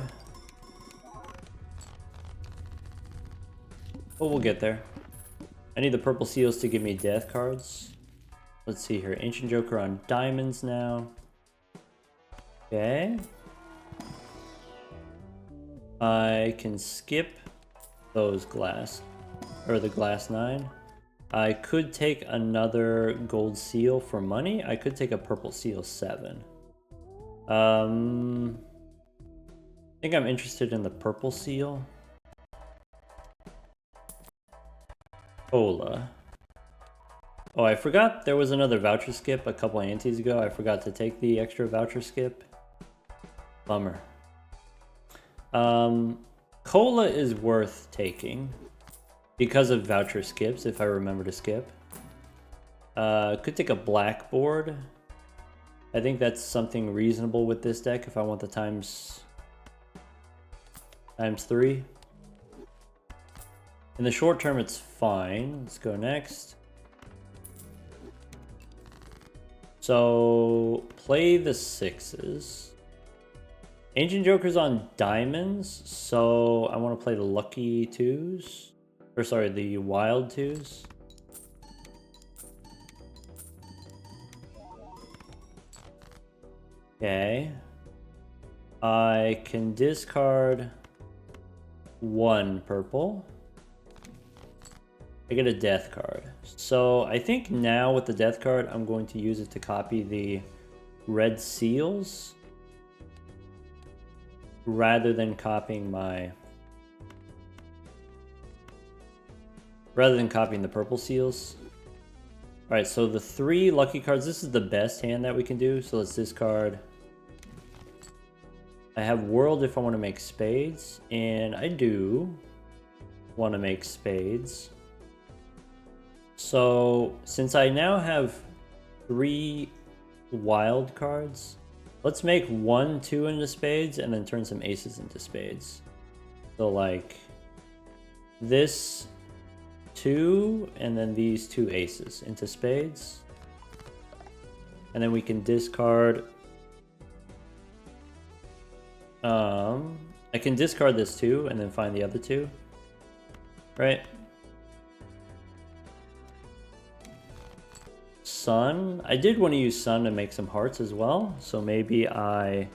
But we'll get there. I need the purple seals to give me death cards. Let's see here. Ancient Joker on diamonds now. Okay. I can skip those glass, or the glass 9. I could take another gold seal for money. I could take a purple seal 7. I think I'm interested in the purple seal. Ola. Oh, I forgot there was another voucher skip a couple antes ago. I forgot to take the extra voucher skip. Bummer. Cola is worth taking because of voucher skips, if I remember to skip. Could take a blackboard. I think that's something reasonable with this deck if I want the times 3. In the short term, it's fine. Let's go next. So, play the 6s. Ancient Joker's on diamonds, so I want to play the lucky 2s. Or sorry, the wild 2s. Okay. I can discard 1 purple. I get a death card. So I think now with the death card, I'm going to use it to copy the red seals rather than copying the purple seals. All right, so the 3 lucky cards, this is the best hand that we can do. So let's discard. I have world if I want to make spades, and I do want to make spades. So since I now have 3 wild cards, let's make 1, 2 into spades and then turn some aces into spades. So like this 2 and then these 2 aces into spades. And then we can discard. I can discard this 2 and then find the other 2. Right? Sun. I did want to use sun to make some hearts as well. So maybe I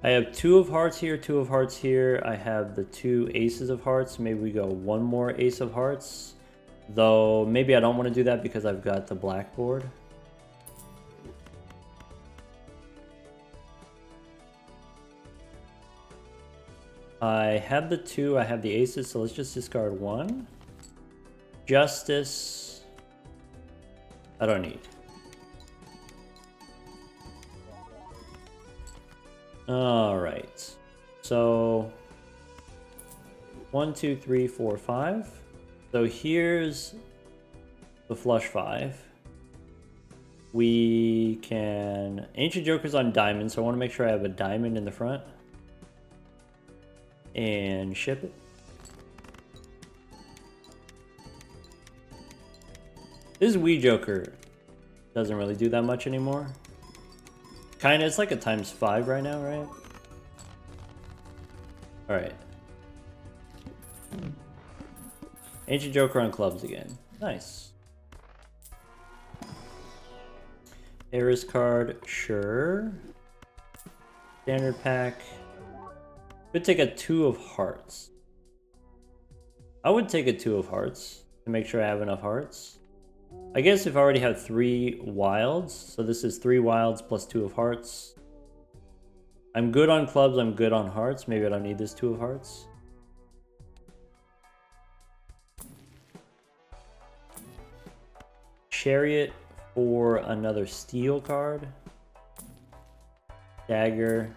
have 2 of hearts here, 2 of hearts here. I have the 2 aces of hearts. Maybe we go 1 more ace of hearts. Though maybe I don't want to do that because I've got the blackboard. I have the 2, I have the aces, so let's just discard 1. Justice. I don't need. All right. So 1, 2, 3, 4, 5. So here's the flush 5. We can Ancient Joker's on diamonds, so I want to make sure I have a diamond in the front. And ship it. This Wii Joker doesn't really do that much anymore. Kinda, it's like a ×5 right now, right? Alright. Ancient Joker on clubs again. Nice. Eris card, sure. Standard pack. Could take a 2 of hearts. I would take a 2 of hearts to make sure I have enough hearts. I guess if I already have 3 wilds, so this is 3 wilds plus 2 of hearts. I'm good on clubs, I'm good on hearts. Maybe I don't need this 2 of hearts. Chariot for another steel card. Dagger.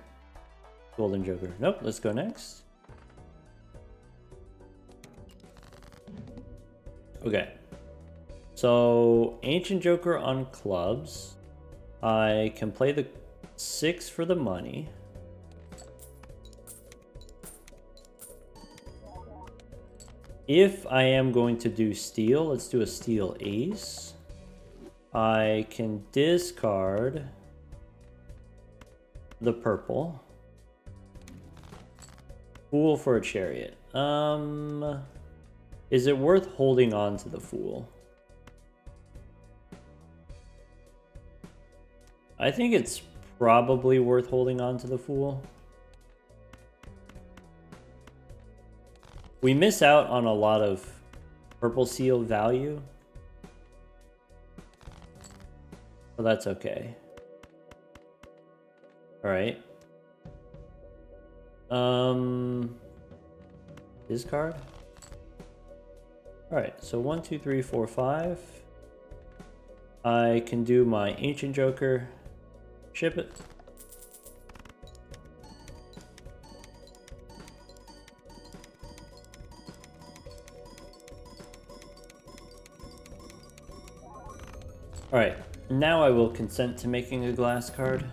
Golden Joker. Nope, let's go next. Okay. So, Ancient Joker on clubs. I can play the 6 for the money. If I am going to do steel, let's do a steel ace. I can discard the purple. Fool for a chariot. Is it worth holding on to the fool? I think it's probably worth holding on to the fool. We miss out on a lot of purple seal value. But that's okay. Alright. Discard? Alright, so 1, 2, 3, 4, 5. I can do my Ancient Joker. Ship it. Alright, now I will consent to making a glass card.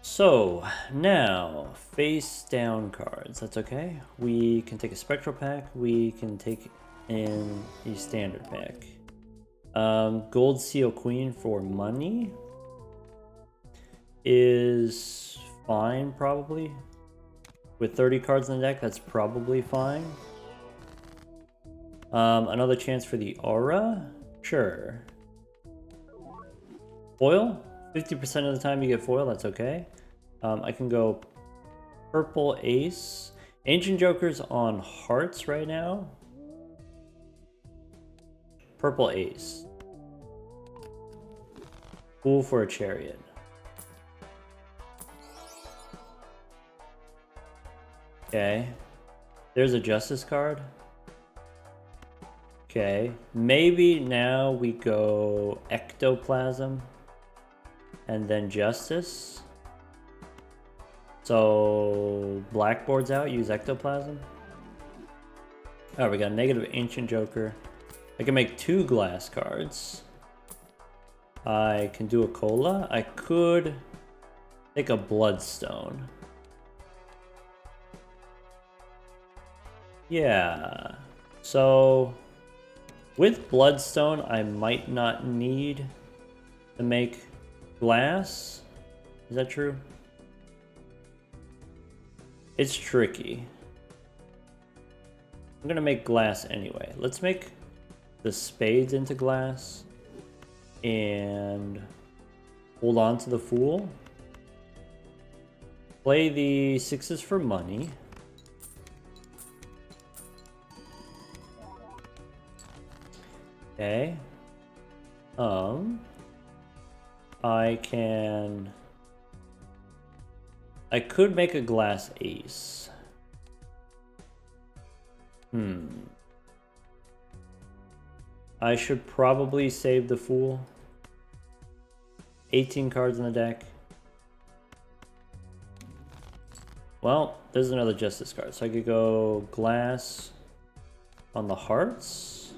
So, now, face down cards. That's okay. We can take a Spectral pack. We can take in a Standard pack. Gold Seal Queen for money is fine, probably. With 30 cards in the deck, that's probably fine. Another chance for the aura? Sure. Foil? 50% of the time you get foil, that's okay. I can go purple ace. Ancient Joker's on hearts right now. Purple ace. Fool for a chariot. Okay. There's a justice card. Okay. Maybe now we go ectoplasm. And then justice. So blackboard's out, use ectoplasm. Oh, we got negative Ancient Joker. I can make 2 glass cards. I can do a cola. I could take a bloodstone. Yeah. So with bloodstone, I might not need to make glass. Is that true? It's tricky. I'm gonna make glass anyway. Let's make the spades into glass and hold on to the fool. Play the 6s for money. Okay. I could make a glass ace. I should probably save the fool. 18 cards in the deck. Well, there's another justice card. So I could go glass on the hearts.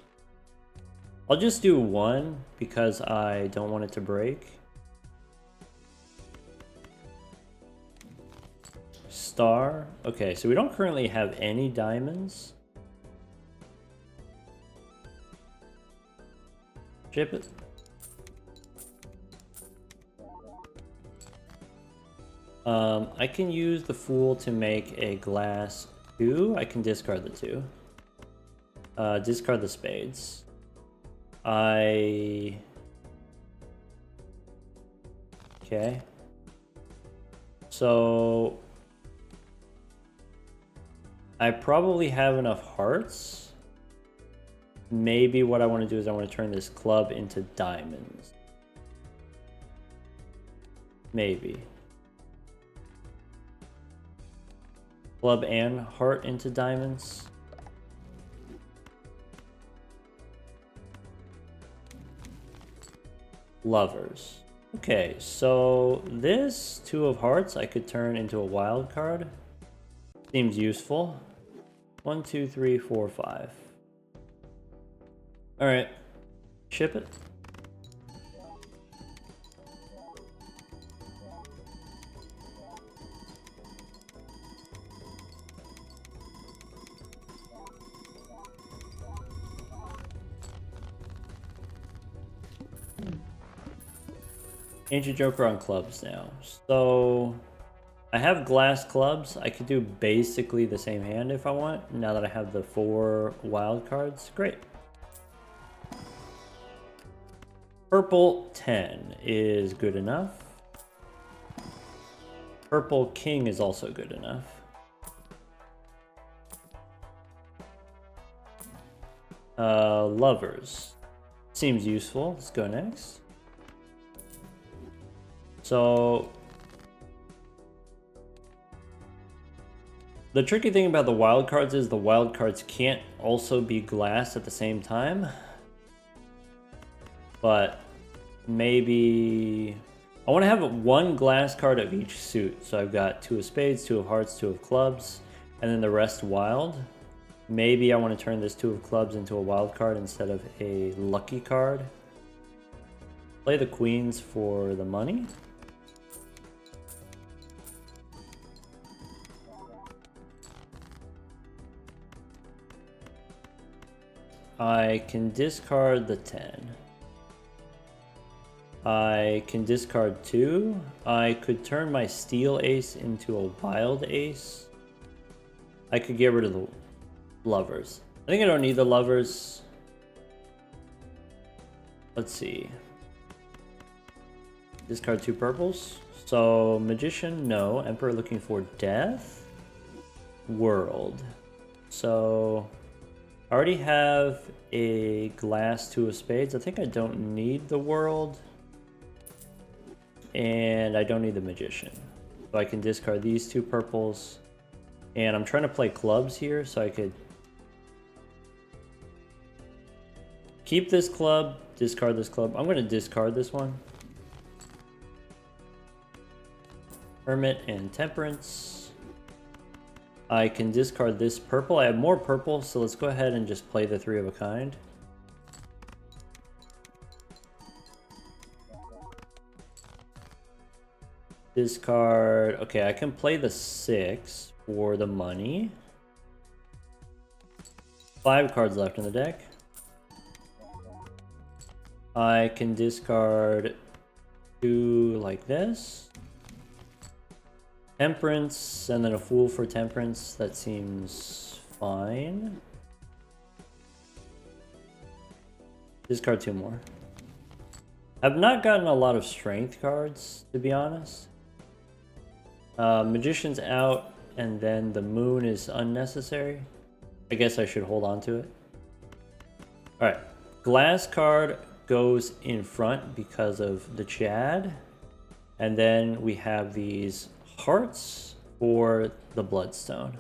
I'll just do 1 because I don't want it to break. Star. Okay, so we don't currently have any diamonds. Ship it. I can use the fool to make a glass 2. I can discard the 2. Discard the spades. Okay. So I probably have enough hearts. maybe what I want to do is I want to turn this club into diamonds. Maybe. Club and heart into diamonds. Lovers. Okay, so this two of hearts I could turn into a wild card. Seems useful. 1, 2, 3, 4, 5. Alright. Ship it. Ancient Joker on clubs now. So I have glass clubs. I could do basically the same hand if I want, now that I have the 4 wild cards. Great. Purple 10 is good enough. Purple King is also good enough. Lovers. Seems useful. Let's go next. So the tricky thing about the wild cards is the wild cards can't also be glass at the same time. But maybe I want to have 1 glass card of each suit. So I've got 2 of spades, 2 of hearts, 2 of clubs, and then the rest wild. Maybe I want to turn this 2 of clubs into a wild card instead of a lucky card. Play the queens for the money. I can discard the 10. I can discard 2. I could turn my steel ace into a wild ace. I could get rid of the lovers. I think I don't need the lovers. Let's see. Discard 2 purples. So magician, no. Emperor looking for death. World. So I already have a glass 2 of spades. I think I don't need the world. And I don't need the magician. So I can discard these 2 purples. And I'm trying to play clubs here, so I could keep this club, discard this club. I'm going to discard this one. Hermit and Temperance. I can discard this purple. I have more purple, so let's go ahead and just play the 3 of a kind. Discard. Okay, I can play the 6 for the money. 5 cards left in the deck. I can discard 2 like this. Temperance, and then a Fool for Temperance. That seems fine. Discard 2 more. I've not gotten a lot of strength cards, to be honest. Magician's out, and then the moon is unnecessary. I guess I should hold on to it. Alright. Glass card goes in front because of the Chad. And then we have these hearts for the bloodstone.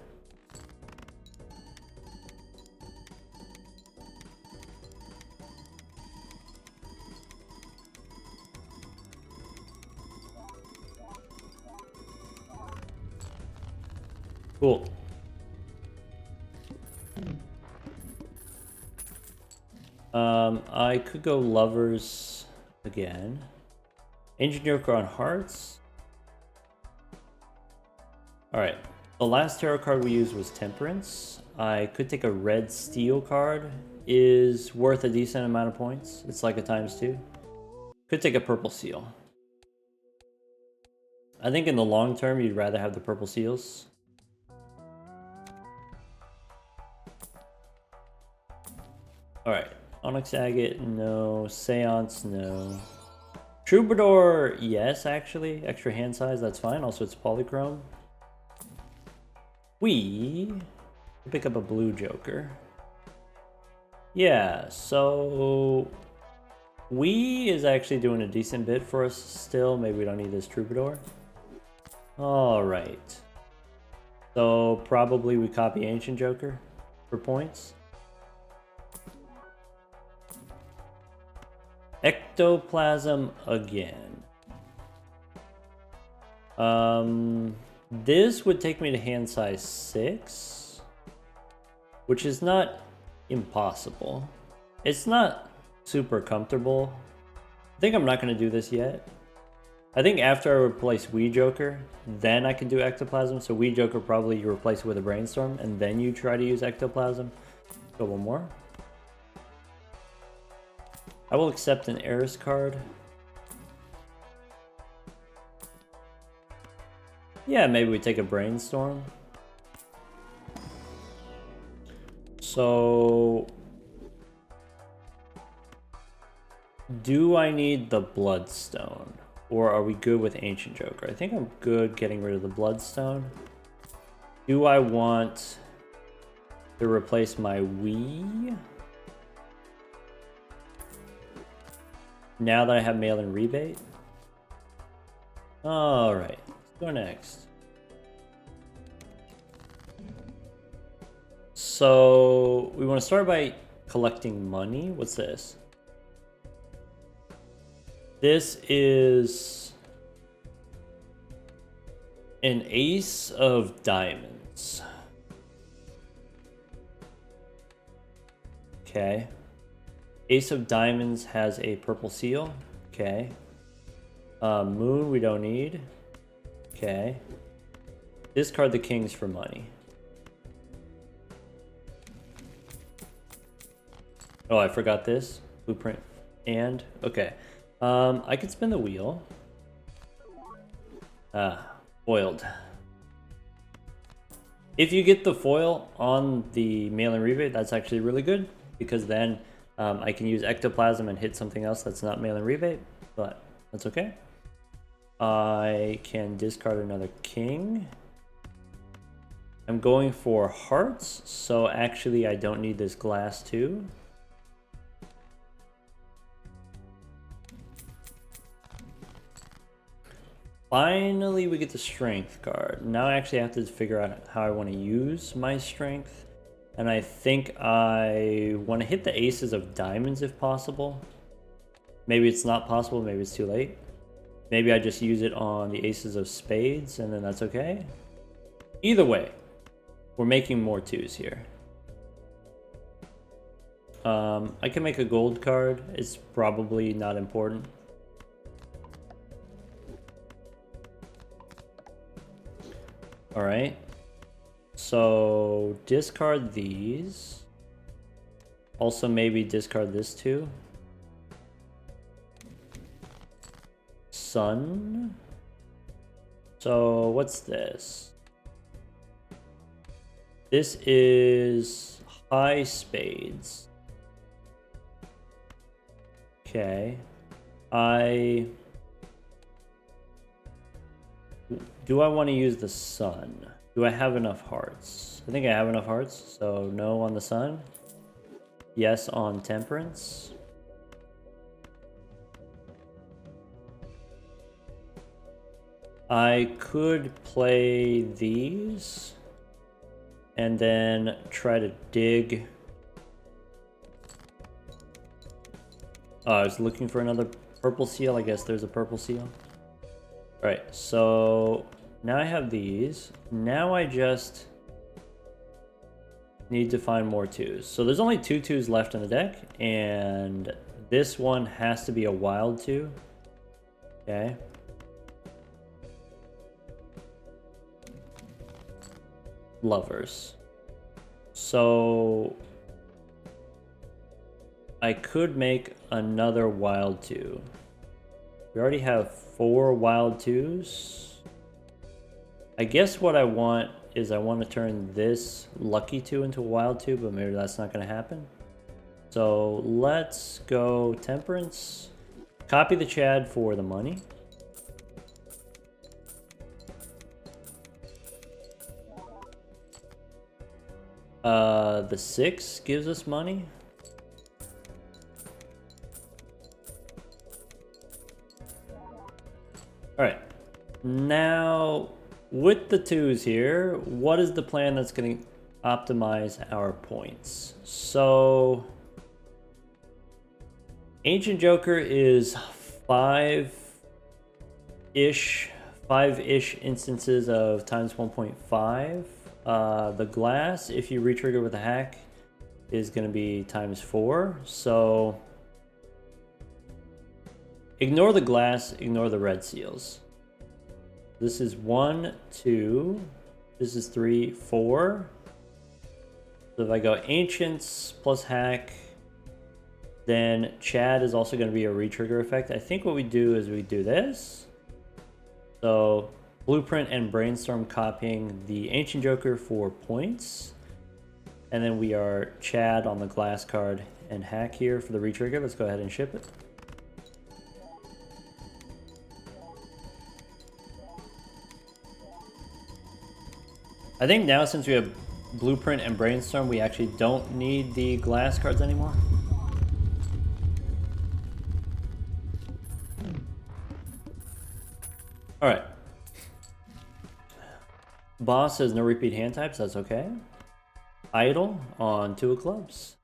Cool. I could go lovers again. Ancient Joker on hearts. Alright, the last tarot card we used was Temperance. I could take a red steel card. Is worth a decent amount of points. It's like a ×2. Could take a purple seal. I think in the long term you'd rather have the purple seals. Alright, Onyx Agate, no. Seance, no. Troubadour, yes, actually. Extra hand size, that's fine. Also, it's polychrome. We pick up a blue Joker. Yeah, so we is actually doing a decent bit for us still. Maybe we don't need this troubadour. All right. So probably we copy Ancient Joker for points. Ectoplasm again. This would take me to hand size 6, which is not impossible. It's not super comfortable. I think I'm not going to do this yet. I think after I replace Wee Joker, then I can do Ectoplasm. So Wee Joker probably you replace it with a Brainstorm, and then you try to use Ectoplasm. Go one more. I will accept an Eris card. Yeah, maybe we take a Brainstorm. So... do I need the Bloodstone? Or are we good with Ancient Joker? I think I'm good getting rid of the Bloodstone. Do I want to replace my Wii? Now that I have mail-in rebate? Alright, let's go next. So, we want to start by collecting money. What's this? This is an Ace of Diamonds. Okay. Ace of Diamonds has a purple seal. Okay. Moon we don't need. Okay. Discard the kings for money. Oh, I forgot this. Blueprint. And, okay. I could spin the wheel. Foiled. If you get the foil on the mail-in rebate, that's actually really good, because then I can use Ectoplasm and hit something else that's not mail-in rebate, but that's okay. I can discard another king. I'm going for hearts, so actually I don't need this glass too. Finally, we get the strength card. Now I actually have to figure out how I want to use my strength. And I think I want to hit the aces of diamonds if possible. Maybe it's not possible, maybe it's too late. Maybe I just use it on the aces of spades and then that's okay. Either way, we're making more twos here. I can make a gold card. It's probably not important. All right. So discard these. Also maybe discard this too. Sun. So what's this? This is high spades. Okay. Do I want to use the sun? Do I have enough hearts? I think I have enough hearts, so no on the sun. Yes on temperance. I could play these and then try to dig. I was looking for another purple seal. I guess there's a purple seal. All right, so now I have these. Now I just need to find more twos. So there's only 2 twos left in the deck, and this one has to be a wild 2. Okay. Lovers. So I could make another wild 2. We already have 4 wild 2s. I guess what I want is I want to turn this lucky 2 into a wild 2, but maybe that's not going to happen. So let's go temperance. Copy the Chad for the money. The 6 gives us money. Alright. Now, with the 2s here, what is the plan that's going to optimize our points? So, Ancient Joker is 5-ish instances of times 1.5. The glass, if you retrigger with a hack, is going to be times 4. So ignore the glass, ignore the red seals. This is 1, 2. This is 3, 4. So if I go ancients plus hack, then Chad is also going to be a retrigger effect. I think what we do is we do this. So Blueprint and Brainstorm copying the Ancient Joker for points. And then we are Chad on the glass card and hack here for the retrigger. Let's go ahead and ship it. I think now since we have Blueprint and Brainstorm, we actually don't need the glass cards anymore. Alright. Boss says no repeat hand types, that's okay. Idle on 2 of clubs.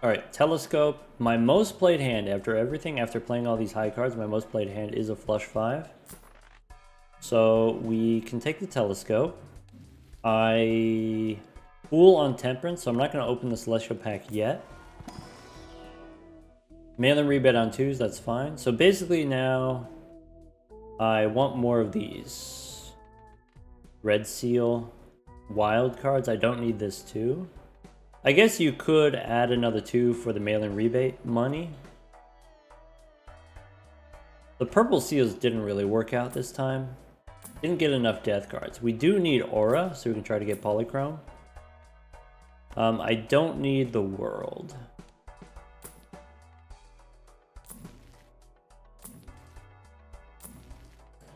Alright, Telescope. My most played hand after everything, after playing all these high cards, my most played hand is a flush 5. So we can take the Telescope. I Fool on Temperance, so I'm not going to open the Celestial Pack yet. Mail-in rebate on 2s, that's fine. So basically now I want more of these. Red Seal, wild cards. I don't need this 2. I guess you could add another 2 for the mail-in rebate money. The purple seals didn't really work out this time. Didn't get enough death cards. We do need aura, so we can try to get polychrome. I don't need the world.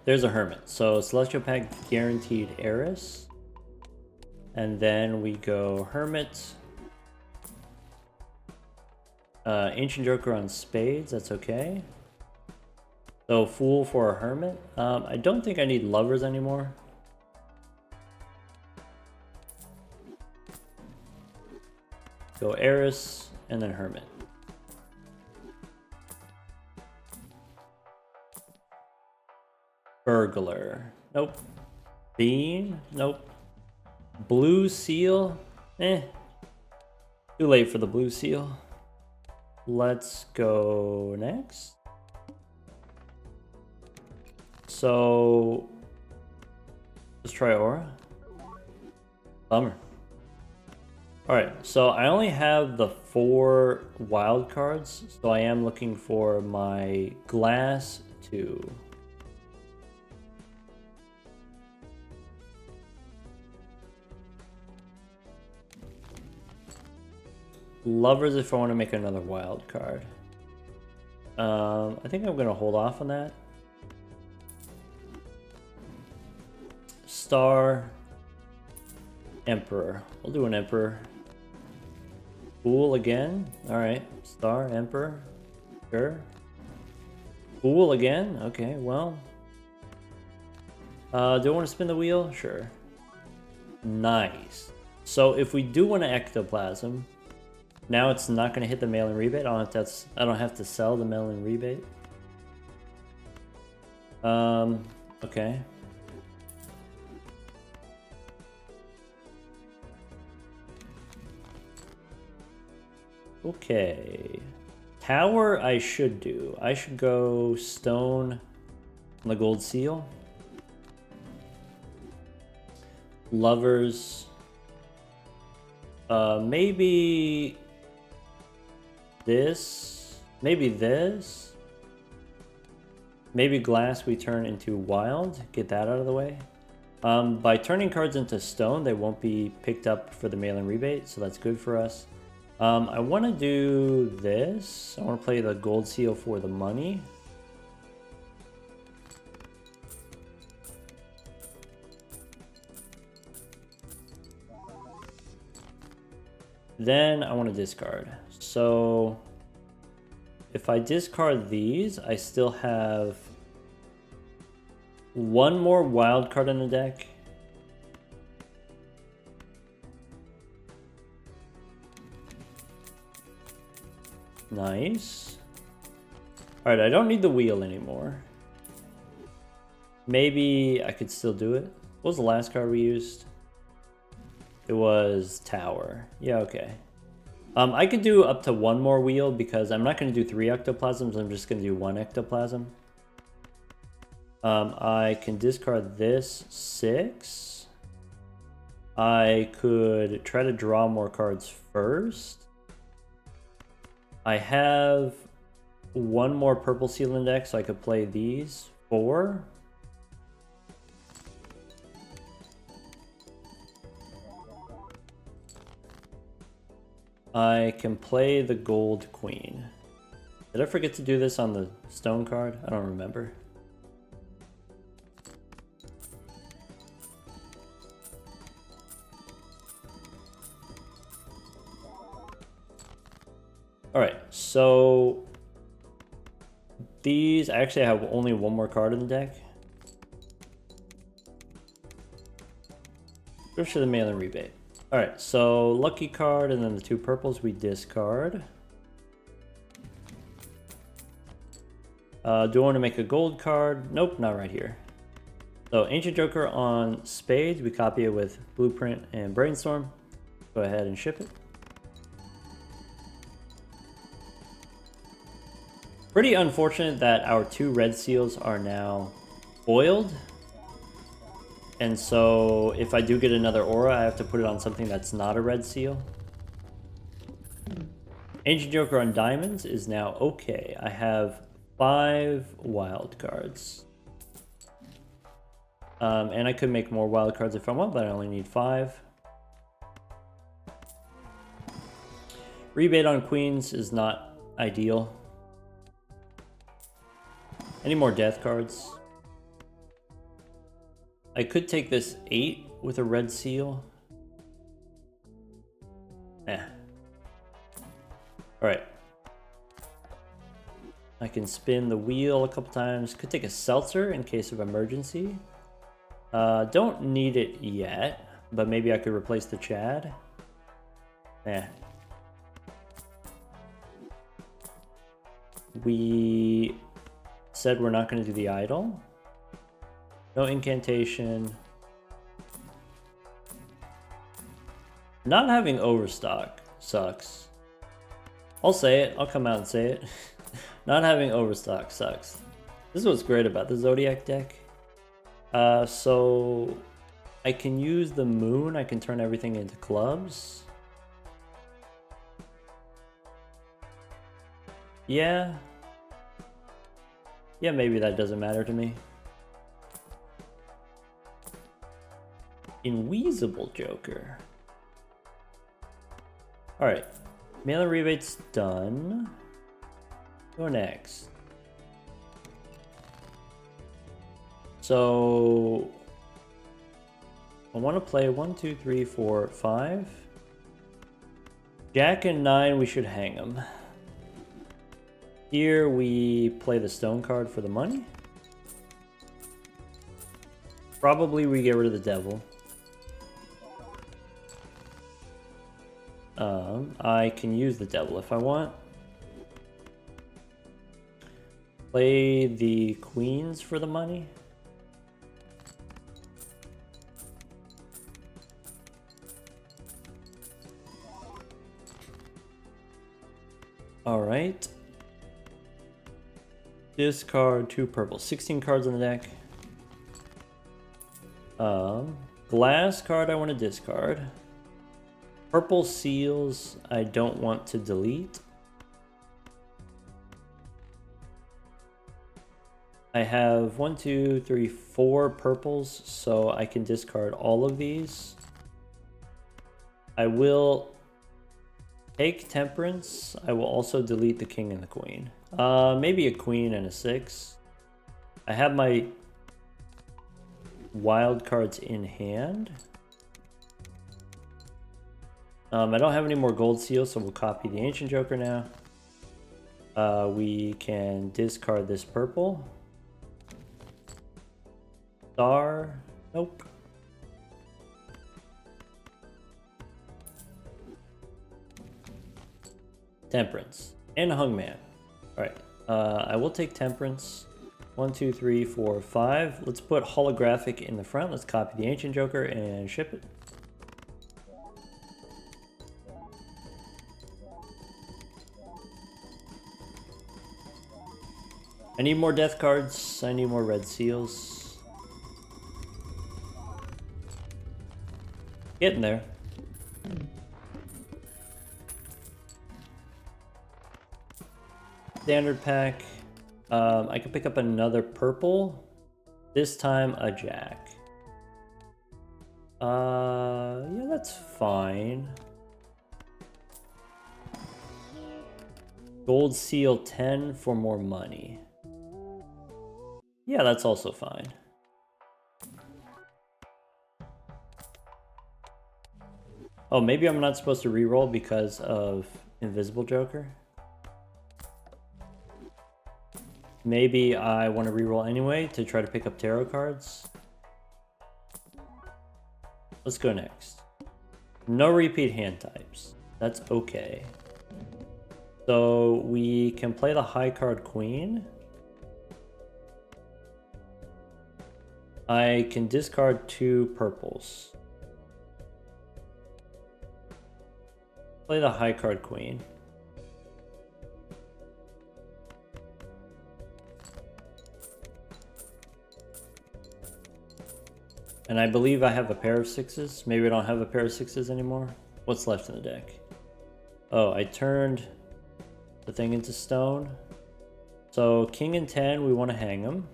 There's a hermit. So Celestial Pack guaranteed heiress. And then we go hermit. Ancient Joker on spades, that's okay. So Fool for a hermit. I don't think I need lovers anymore. Go heiress and then hermit. Burglar. Nope. Bean. Nope. Blue seal. Eh. Too late for the blue seal. Let's go next. So let's try aura. Bummer. Alright, so I only have the 4 wild cards, so I am looking for my glass 2. Lovers if I want to make another wild card. I think I'm going to hold off on that. Star. Emperor. We'll do an Emperor. Fool again. Alright. Star, Emperor. Sure. Fool again. Okay, well. Do I want to spin the wheel? Sure. Nice. So if we do want to ectoplasm, now it's not going to hit the mail-in rebate. I don't have to sell the mail-in rebate. Okay. Okay. Tower I should do. I should go stone on the gold seal. Lovers. Maybe this. Maybe this. Maybe glass we turn into wild. Get that out of the way. By turning cards into stone, they won't be picked up for the mail-in rebate, so that's good for us. I want to do this. I want to play the gold seal for the money. Then I want to discard. So if I discard these, I still have One more wild card in the deck. Nice. Alright, I don't need the wheel anymore. Maybe I could still do it. What was the last card we used? It was Tower. Yeah, okay. I could do up to one more wheel because I'm not going to do 3 ectoplasms. I'm just going to do 1 ectoplasm. I can discard this 6. I could try to draw more cards first. I have one more purple seal in deck, so I could play these 4. I can play the gold queen. Did I forget to do this on the stone card? I don't remember. Alright, so these, I actually have only one more card in the deck. Go to the mail and rebate. Alright, so lucky card and then the 2 purples we discard. Do I want to make a gold card? Nope, not right here. So Ancient Joker on Spades, we copy it with Blueprint and Brainstorm. Go ahead and ship it. Pretty unfortunate that our 2 red seals are now foiled. And so if I do get another aura, I have to put it on something that's not a red seal. Ancient Joker on diamonds is now okay. I have 5 wild cards. And I could make more wild cards if I want, but I only need 5. Rebate on queens is not ideal. Any more death cards? I could take this 8 with a red seal. Alright. I can spin the wheel a couple times. Could take a seltzer in case of emergency. Don't need it yet, but maybe I could replace the Chad. We said we're not going to do the idol. No incantation. Not having overstock sucks. I'll say it. I'll come out and say it. Not having overstock sucks. This is what's great about the Zodiac deck. So I can use the moon. I can turn everything into clubs. Yeah. Yeah, maybe that doesn't matter to me. Inweasable Joker. Alright. Mail and rebate's done. Go next. So I want to play 1, 2, 3, 4, 5. Jack and 9, we should hang them. Here we play the stone card for the money. Probably we get rid of the devil. I can use the devil if I want. Play the queens for the money. All right. Discard 2 purple. 16 cards in the deck. Glass card I want to discard. Purple seals I don't want to delete. I have 1, 2, 3, 4 purples, so I can discard all of these. I will take Temperance. I will also delete the king and the queen. Maybe a queen and a 6. I have my wild cards in hand. I don't have any more gold seals, so we'll copy the Ancient Joker now. We can discard this purple. Star? Nope. Temperance. And Hungman. Alright. I will take Temperance. 1, 2, 3, 4, 5. Let's put Holographic in the front. Let's copy the Ancient Joker and ship it. I need more death cards. I need more red seals. Getting there. Standard pack. I could pick up another purple. This time a jack. Yeah, that's fine. Gold seal 10 for more money. Yeah, that's also fine. Oh, maybe I'm not supposed to reroll because of Invisible Joker. Maybe I want to reroll anyway to try to pick up tarot cards. Let's go next. No repeat hand types. That's okay. So we can play the high card Queen. I can discard 2 purples. Play the high card Queen. And I believe I have a pair of 6s. Maybe I don't have a pair of 6s anymore. What's left in the deck? Oh, I turned the thing into stone. So King and 10, we want to hang them.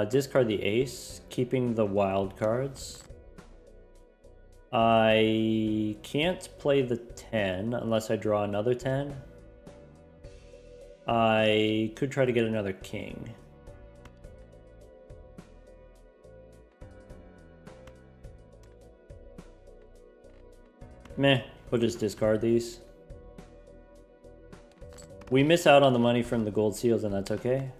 Discard the ace, keeping the wild cards. I can't play the 10 unless I draw another 10. I could try to get another king. Meh, we'll just discard these. We miss out on the money from the gold seals, and that's okay.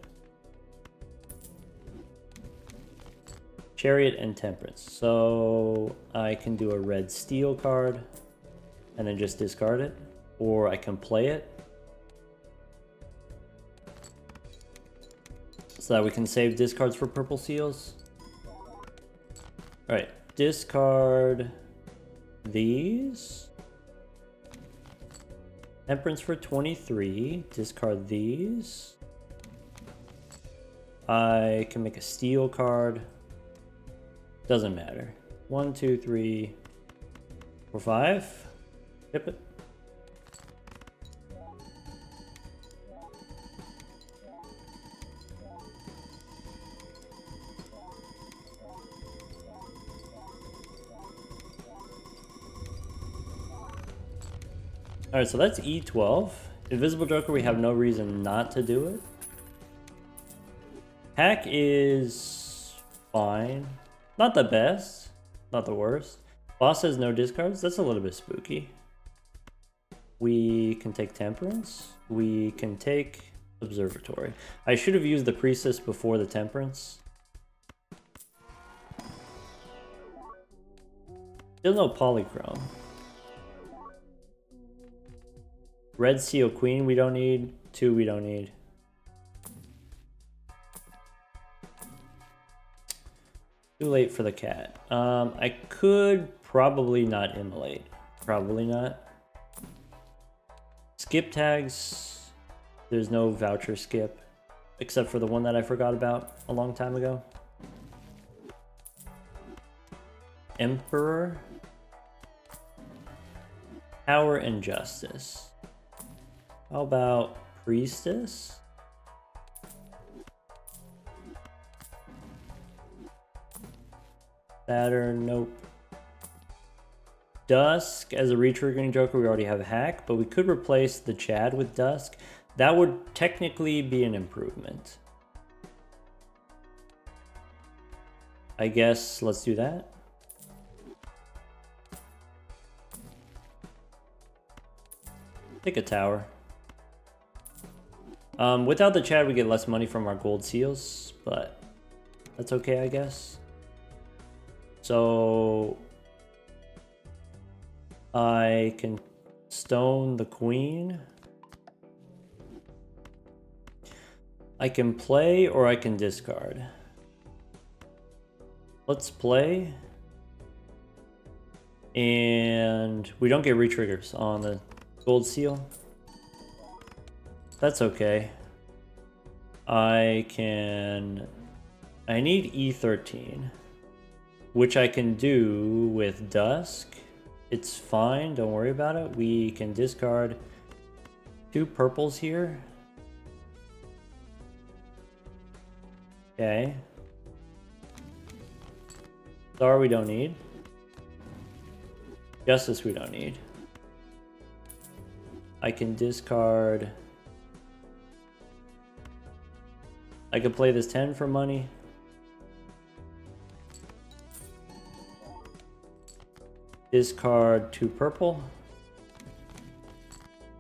Chariot and Temperance. So I can do a red steel card and then just discard it, or I can play it so that we can save discards for purple seals. All right, discard these. Temperance for 23. Discard these. I can make a steel card. Doesn't matter. 1, 2, 3, 4, 5. Ship it. Alright, so that's E12. Invisible Joker, we have no reason not to do it. Hack is fine. Not the best, not the worst. Boss has no discards. That's a little bit spooky. We can take Temperance. We can take Observatory. I should have used the Priestess before the Temperance. Still no Polychrome. Red Seal Queen we don't need. 2 we don't need. Too late for the cat. I could probably not immolate. Probably not. Skip tags. There's no voucher skip. Except for the one that I forgot about a long time ago. Emperor. Power and Justice. How about Priestess? Saturn, nope. Dusk as a retriggering Joker, we already have Hack, but we could replace the Chad with Dusk. That would technically be an improvement. I guess let's do that. Take a tower. Without the Chad, we get less money from our gold seals, but That's okay, I guess. So I can stone the queen. I can play or I can discard. Let's play. And we don't get retriggers on the gold seal. That's okay. I need E13, which I can do with Dusk. It's fine, don't worry about it. We can discard 2 purples here. Okay. Star we don't need. Justice we don't need. I can discard. I can play this 10 for money. Discard 2 purple.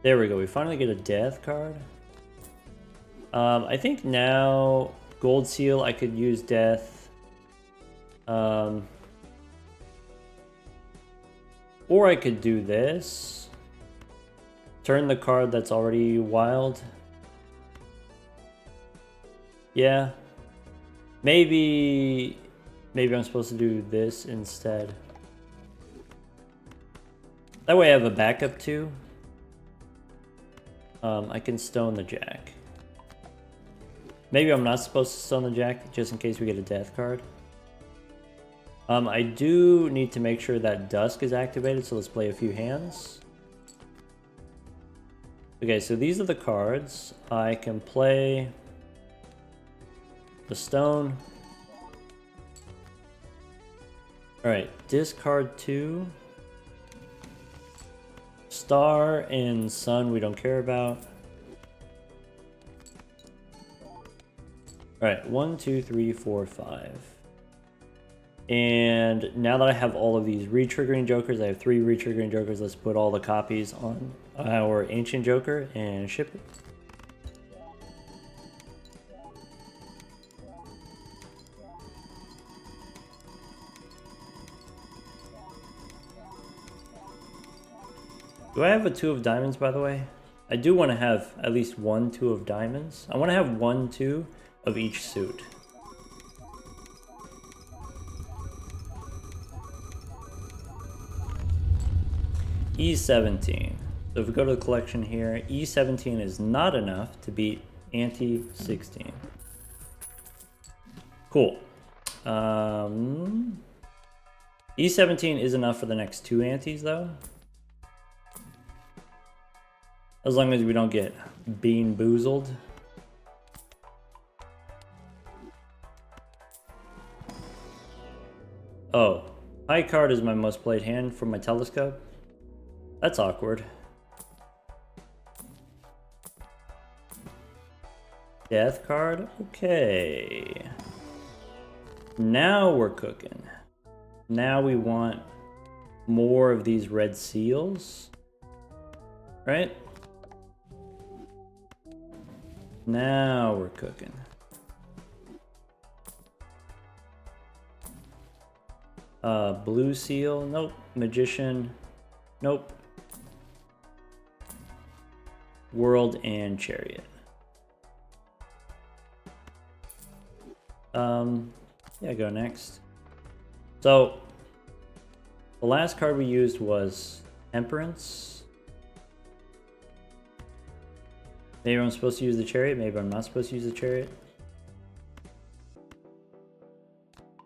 There we go. We finally get a death card. I think now gold seal I could use death. Or I could do this. Turn the card that's already wild. Yeah. Maybe I'm supposed to do this instead. That way I have a backup too. I can stone the jack. Maybe I'm not supposed to stone the jack just in case we get a death card. I do need to make sure that Dusk is activated, so let's play a few hands. Okay, so these are the cards. I can play the stone. Alright, discard 2. Star and sun we don't care about. Alright, 1, 2, 3, 4, 5. And now that I have all of these retriggering jokers, I have 3 retriggering jokers. Let's put all the copies on our ancient joker and ship it. Do I have a 2 of diamonds, by the way? I do want to have at least 1 2 of diamonds. I want to have 1 2 of each suit. E17. So if we go to the collection here, E17 is not enough to beat ante 16. Cool. E17 is enough for the next 2 antes though. As long as we don't get bean boozled. Oh, high card is my most played hand from my telescope. That's awkward. Death card? Okay. Now we're cooking. Now we want more of these red seals. Right? Now we're cooking. Blue seal? Nope. Magician? Nope. World and chariot. Yeah, go next. So, the last card we used was Temperance. Maybe I'm supposed to use the chariot, maybe I'm not supposed to use the chariot.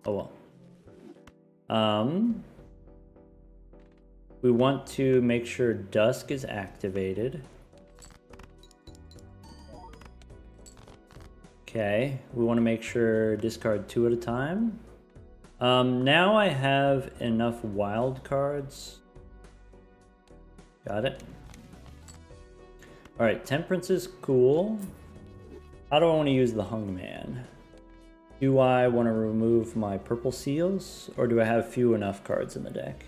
Oh well. We want to make sure Dusk is activated. Okay, we want to make sure discard 2 at a time. Now I have enough wild cards. Got it. Alright, Temperance is cool. How do I want to use the Hungman? Do I want to remove my purple seals, or do I have few enough cards in the deck?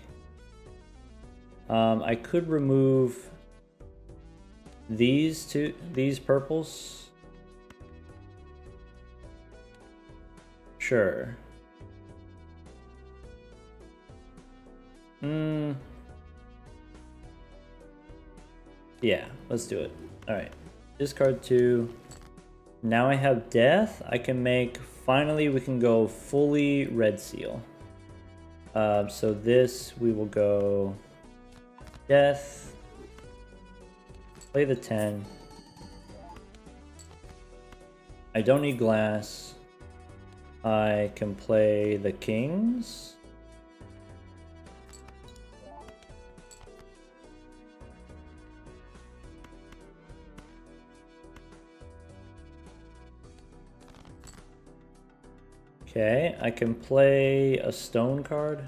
I could remove these purples. Sure. Yeah, let's do it. Alright. Discard 2. Now I have death. I can make... Finally, we can go fully red seal. So this, we will go... Death. Play the 10. I don't need glass. I can play the kings. Okay, I can play a stone card.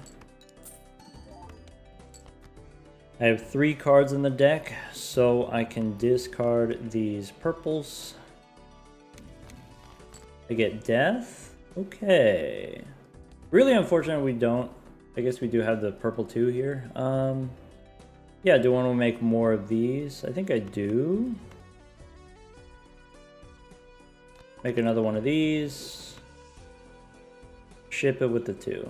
I have 3 cards in the deck, so I can discard these purples. I get death. Okay. Really unfortunate we don't. I guess we do have the purple 2 here. Yeah, do I want to make more of these? I think I do. Make another one of these. Ship it with the 2.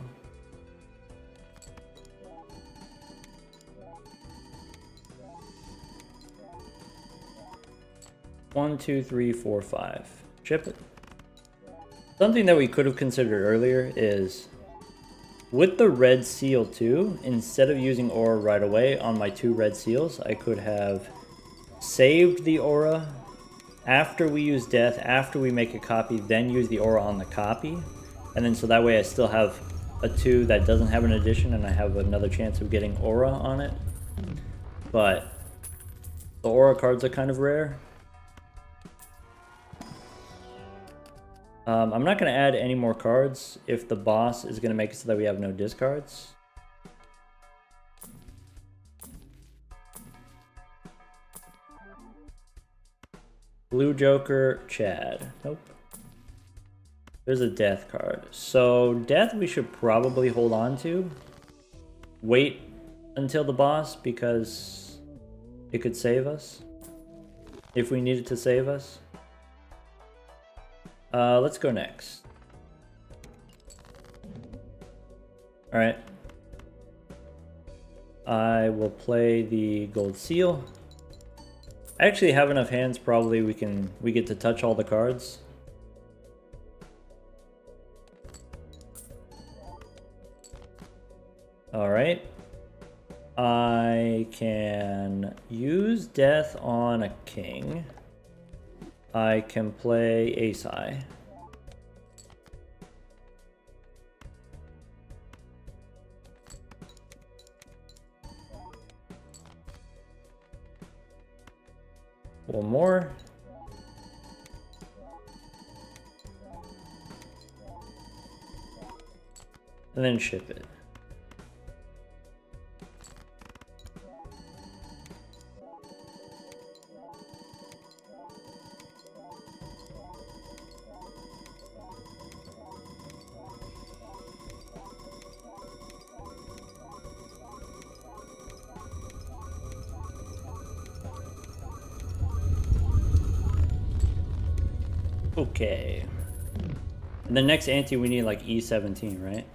One, two, three, four, 5. Ship it. Something that we could have considered earlier is with the red seal too, instead of using aura right away on my 2 red seals, I could have saved the aura after we use death, after we make a copy, then use the aura on the copy. And then so that way I still have a 2 that doesn't have an addition and I have another chance of getting aura on it. But the aura cards are kind of rare. I'm not going to add any more cards if the boss is going to make it so that we have no discards. Blue Joker, Chad. Nope. There's a death card. So death we should probably hold on to. Wait until the boss because it could save us. If we needed to save us. Let's go next. Alright. I will play the gold seal. I actually have enough hands, probably we get to touch all the cards. Alright. I can use death on a king. I can play ace high. One more. And then ship it. Okay. The next ante we need like E17, right?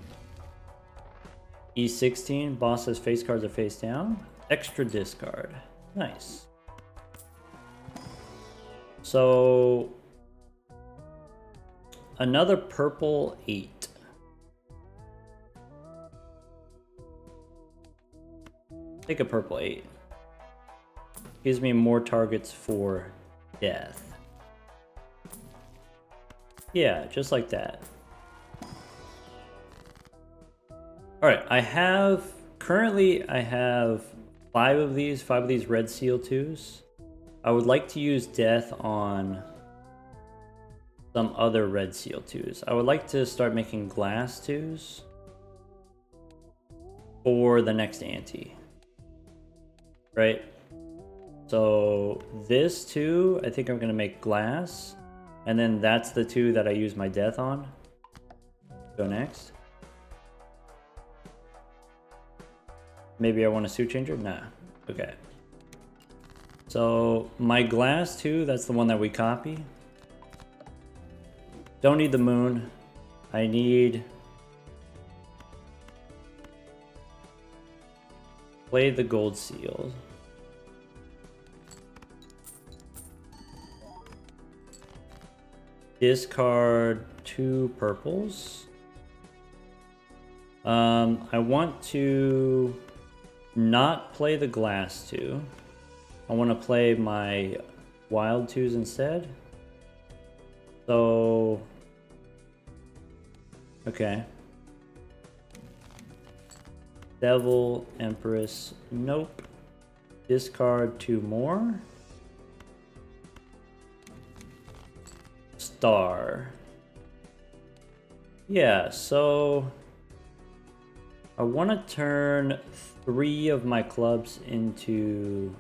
E16, boss says face cards are face down. Extra discard. Nice. So another purple 8. Take a purple 8. Gives me more targets for death. Yeah, just like that. Alright, currently I have 5 of these red seal 2s. I would like to use death on some other red seal 2s. I would like to start making glass 2s for the next ante. Right? So this 2, I think I'm gonna make glass. And then that's the 2 that I use my death on. Go next. Maybe I want a suit changer? Nah. Okay. So my glass 2, that's the one that we copy. Don't need the moon. I need... Play the gold seal. Discard 2 purples. I want to not play the glass 2. I want to play my wild 2s instead. So... Okay. Devil, Empress, nope. Discard 2 more. Star. Yeah, so... I want to turn 3 of my clubs into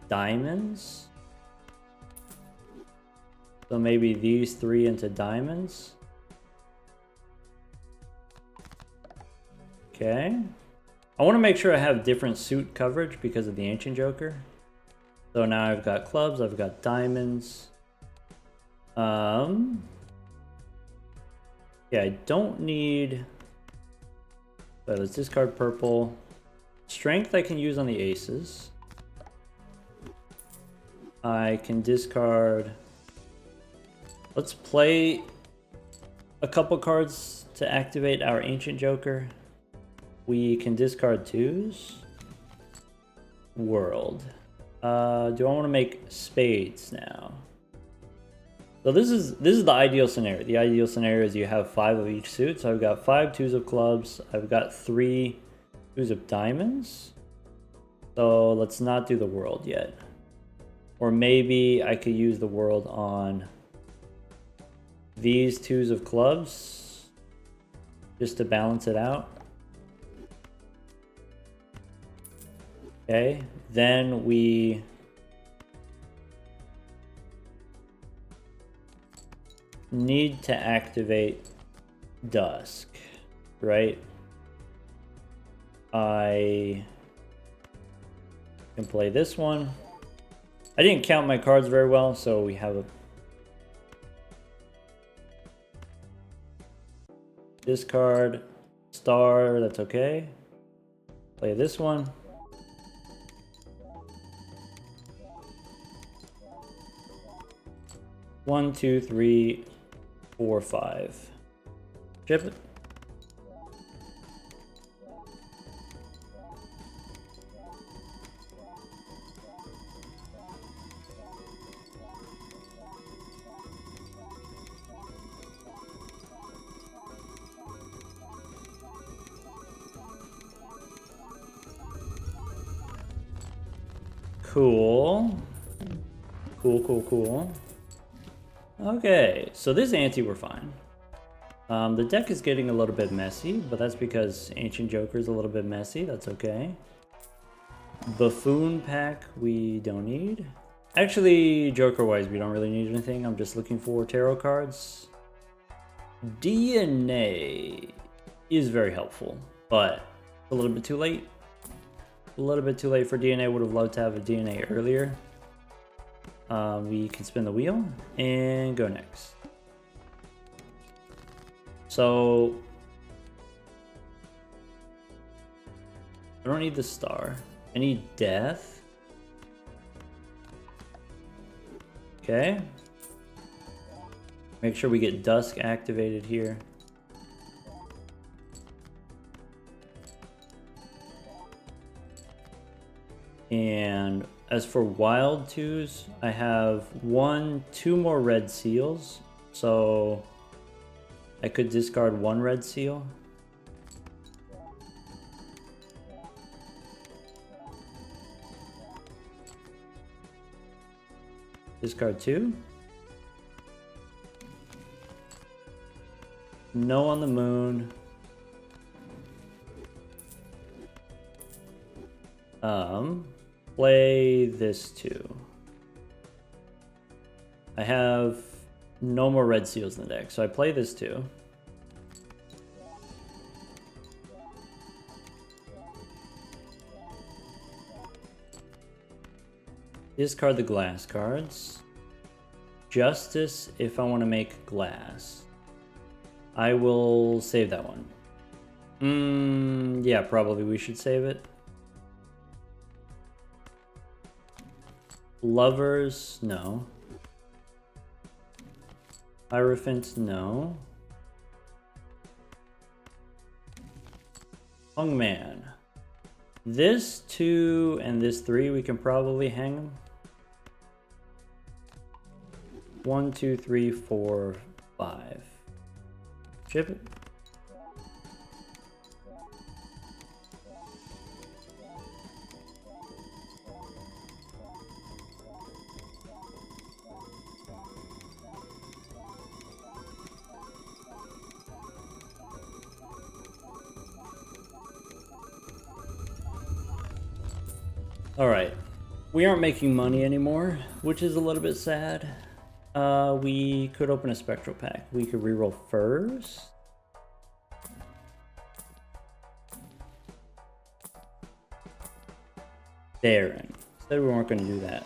diamonds. So maybe these 3 into diamonds. Okay. I want to make sure I have different suit coverage because of the Ancient Joker. So now I've got clubs, I've got diamonds. Yeah, I don't need... But let's discard purple. Strength I can use on the aces. I can discard... Let's play a couple cards to activate our Ancient Joker. We can discard 2s. World. Do I want to make spades now? So this is the ideal scenario. The ideal scenario is you have 5 of each suit. So I've got 5 2s of clubs. I've got 3 2s of diamonds. So let's not do the world yet. Or maybe I could use the world on these 2s of clubs just to balance it out. Okay, then we need to activate Dusk, right? I can play this one. I didn't count my cards very well, so we have a discard, star, that's okay. Play this one. One, two, three, 4, 5. Chip it. Cool. Cool. Okay, so this ante we're fine. The deck is getting a little bit messy, but that's because Ancient Joker is a little bit messy. That's okay. Buffoon pack we don't need. Actually, Joker-wise, we don't really need anything. I'm just looking for tarot cards. DNA is very helpful, but a little bit too late. A little bit too late for DNA. Would have loved to have a DNA earlier. We can spin the wheel and go next. So I don't need the star. I need death. Okay. Make sure we get Dusk activated here. And as for wild 2s, I have 2 more red seals. So I could discard 1 red seal. Discard 2. No on the moon. Play this 2. I have no more red seals in the deck, so I play this 2. Discard the glass cards. Justice if I want to make glass. I will save that one. Yeah, probably we should save it. Lovers, no. Hierophant, no. Hungman. This 2 and this 3, we can probably hang them. 1, 2, 3, 4, 5. Ship it. All right, we aren't making money anymore, which is a little bit sad. We could open a spectral pack. We could reroll first. Darren. Said we weren't going to do that.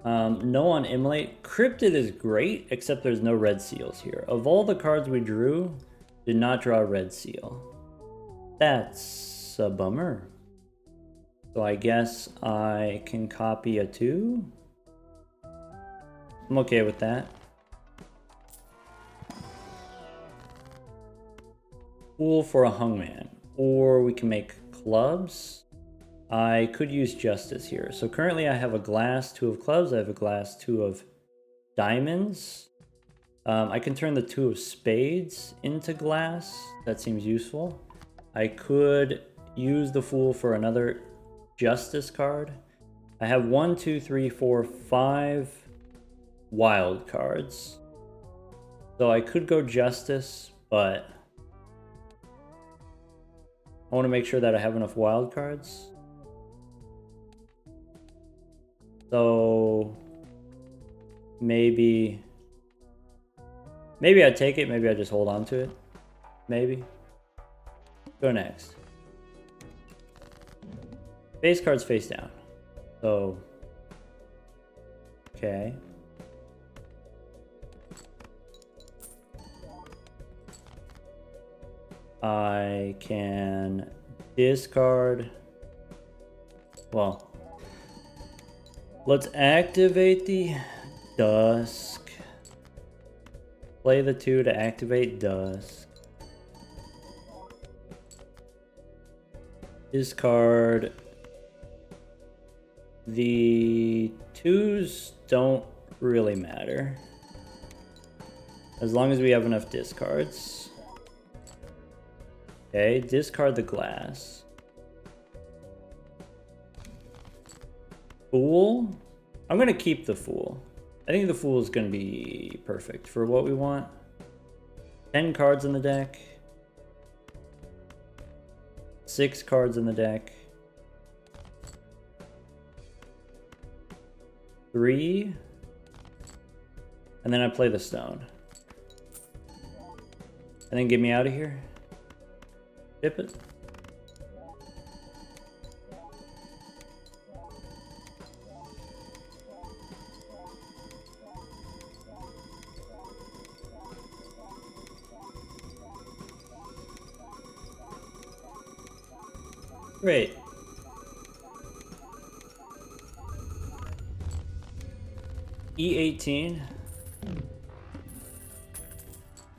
No on Immolate. Cryptid is great, except there's no red seals here. Of all the cards we drew, did not draw a red seal. That's a bummer. So I guess I can copy a 2. I'm okay with that. Fool for a Hungman. Or we can make clubs. I could use Justice here. So currently I have a glass 2 of clubs. I have a glass 2 of diamonds. I can turn the 2 of spades into glass. That seems useful. I could use the Fool for another Justice card. I have 1, 2, 3, 4, 5 wild cards. So I could go Justice, but I want to make sure that I have enough wild cards. So maybe I take it, maybe I just hold on to it. Maybe. Go next. Base cards face down. So okay. I can discard. Well, let's activate the Dusk. Play the 2 to activate Dusk. Discard. The 2s don't really matter. As long as we have enough discards. Okay, discard the glass. Fool? I'm going to keep the Fool. I think the Fool is going to be perfect for what we want. 10 cards in the deck. 6 cards in the deck. 3. And then I play the stone. And then get me out of here. Dip it. Great. E18.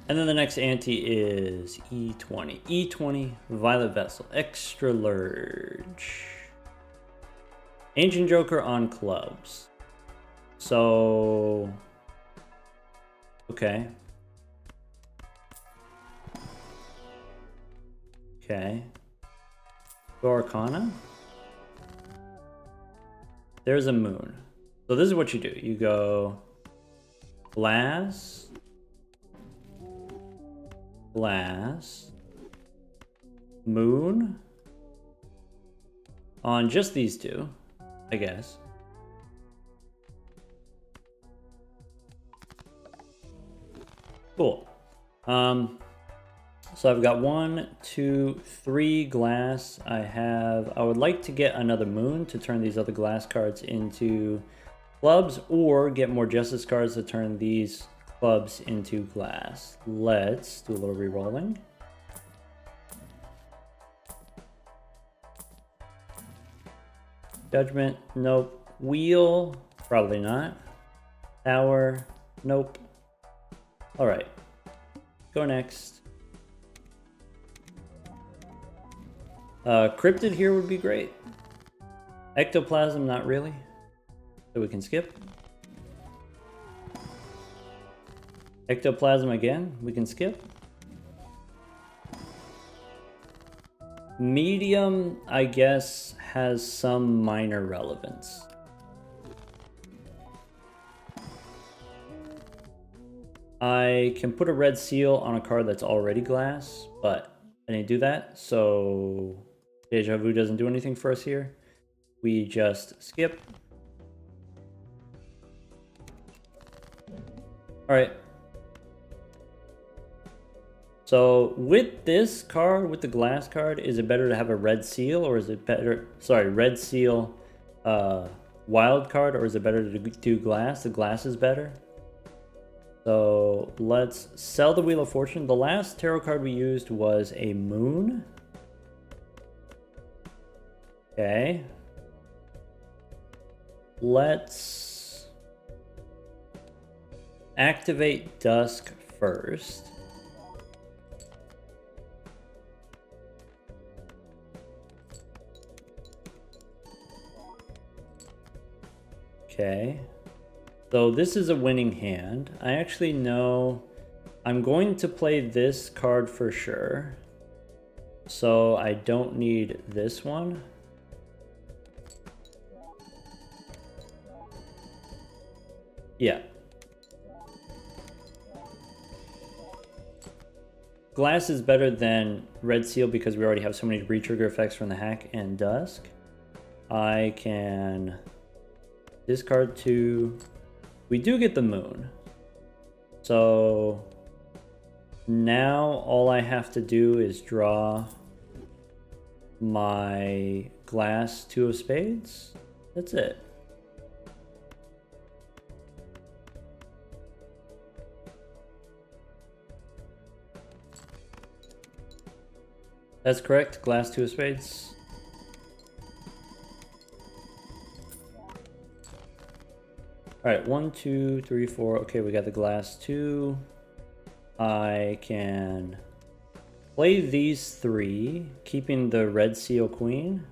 And then the next ante is E20. E20, Violet Vessel, extra large. Ancient Joker on clubs. So, okay. Okay. Go Arcana. There's a moon. So this is what you do. You go glass, glass, moon on just these 2, I guess. Cool. So I've got 1, 2, 3 glass. I would like to get another moon to turn these other glass cards into clubs, or get more justice cards to turn these clubs into glass. Let's do a little re-rolling. Judgment, nope. Wheel, probably not. Tower, nope. Alright. Go next. Cryptid here would be great. Ectoplasm, not really. So we can skip. Ectoplasm again, we can skip. Medium, I guess, has some minor relevance. I can put a red seal on a card that's already glass, but I didn't do that, so Deja Vu doesn't do anything for us here. We just skip. Alright. So with this card, with the glass card, is it better to have a red seal, or is it better, sorry, red seal wild card, or is it better to do glass? The glass is better. So let's sell the Wheel of Fortune. The last tarot card we used was a moon. Okay. Let's activate Dusk first. Okay. So this is a winning hand. I actually know I'm going to play this card for sure. So I don't need this one. Yeah. Glass is better than Red Seal because we already have so many retrigger effects from the Hack and Dusk. I can discard 2. We do get the moon. So now all I have to do is draw my glass 2 of spades. That's it. That's correct, glass 2 of spades. Alright, 1, 2, 3, 4. Okay, we got the glass 2. I can play these 3, keeping the red seal queen.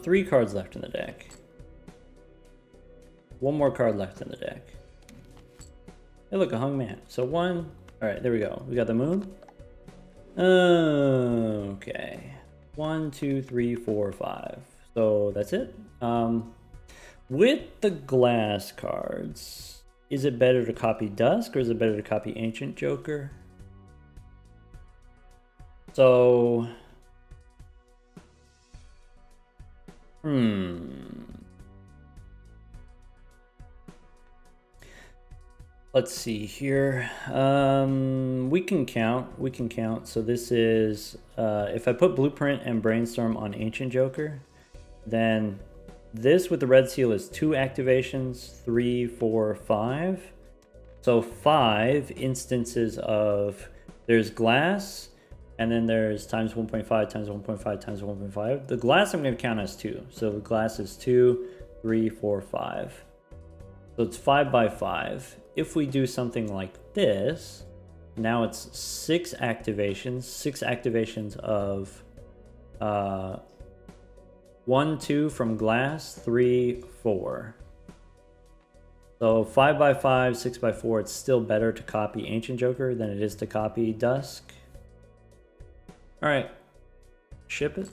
Three cards left in the deck. One more card left in the deck. Hey, look, a hung man. So 1. All right, there we go. We got the moon. Okay. 1, 2, 3, 4, 5. So that's it. With the glass cards, is it better to copy Dusk or is it better to copy Ancient Joker? So, let's see here. We can count. So this is, if I put Blueprint and Brainstorm on Ancient Joker, then this with the red seal is 2 activations, 3, 4, 5. So 5 instances of, there's glass, and then there's times 1.5, times 1.5, times 1.5. The glass I'm going to count as 2. So the glass is 2, 3, 4, 5. So it's 5 by 5. If we do something like this, now it's 6 activations. 6 activations of 1, 2 from glass, 3, 4. So 5 by 5, 6 by 4, it's still better to copy Ancient Joker than it is to copy Dusk. Alright, ship it.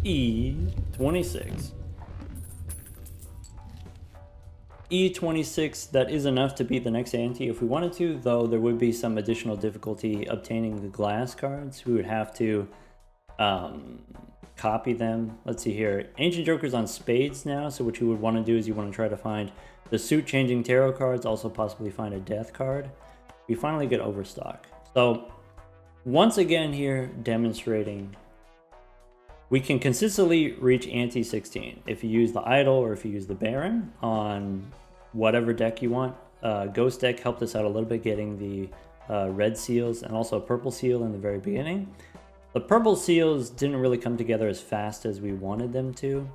E26. E26, that is enough to beat the next ante if we wanted to, though there would be some additional difficulty obtaining the glass cards. We would have to copy them. Let's see here. Ancient Joker's on spades now, so what you would want to do is you want to try to find the suit changing tarot cards, also possibly find a death card. We finally get overstock. So once again here demonstrating we can consistently reach ante 16 if you use the idol or if you use the Baron on whatever deck you want. Ghost deck helped us out a little bit getting the red seals and also a purple seal in the very beginning. The purple seals didn't really come together as fast as we wanted them to.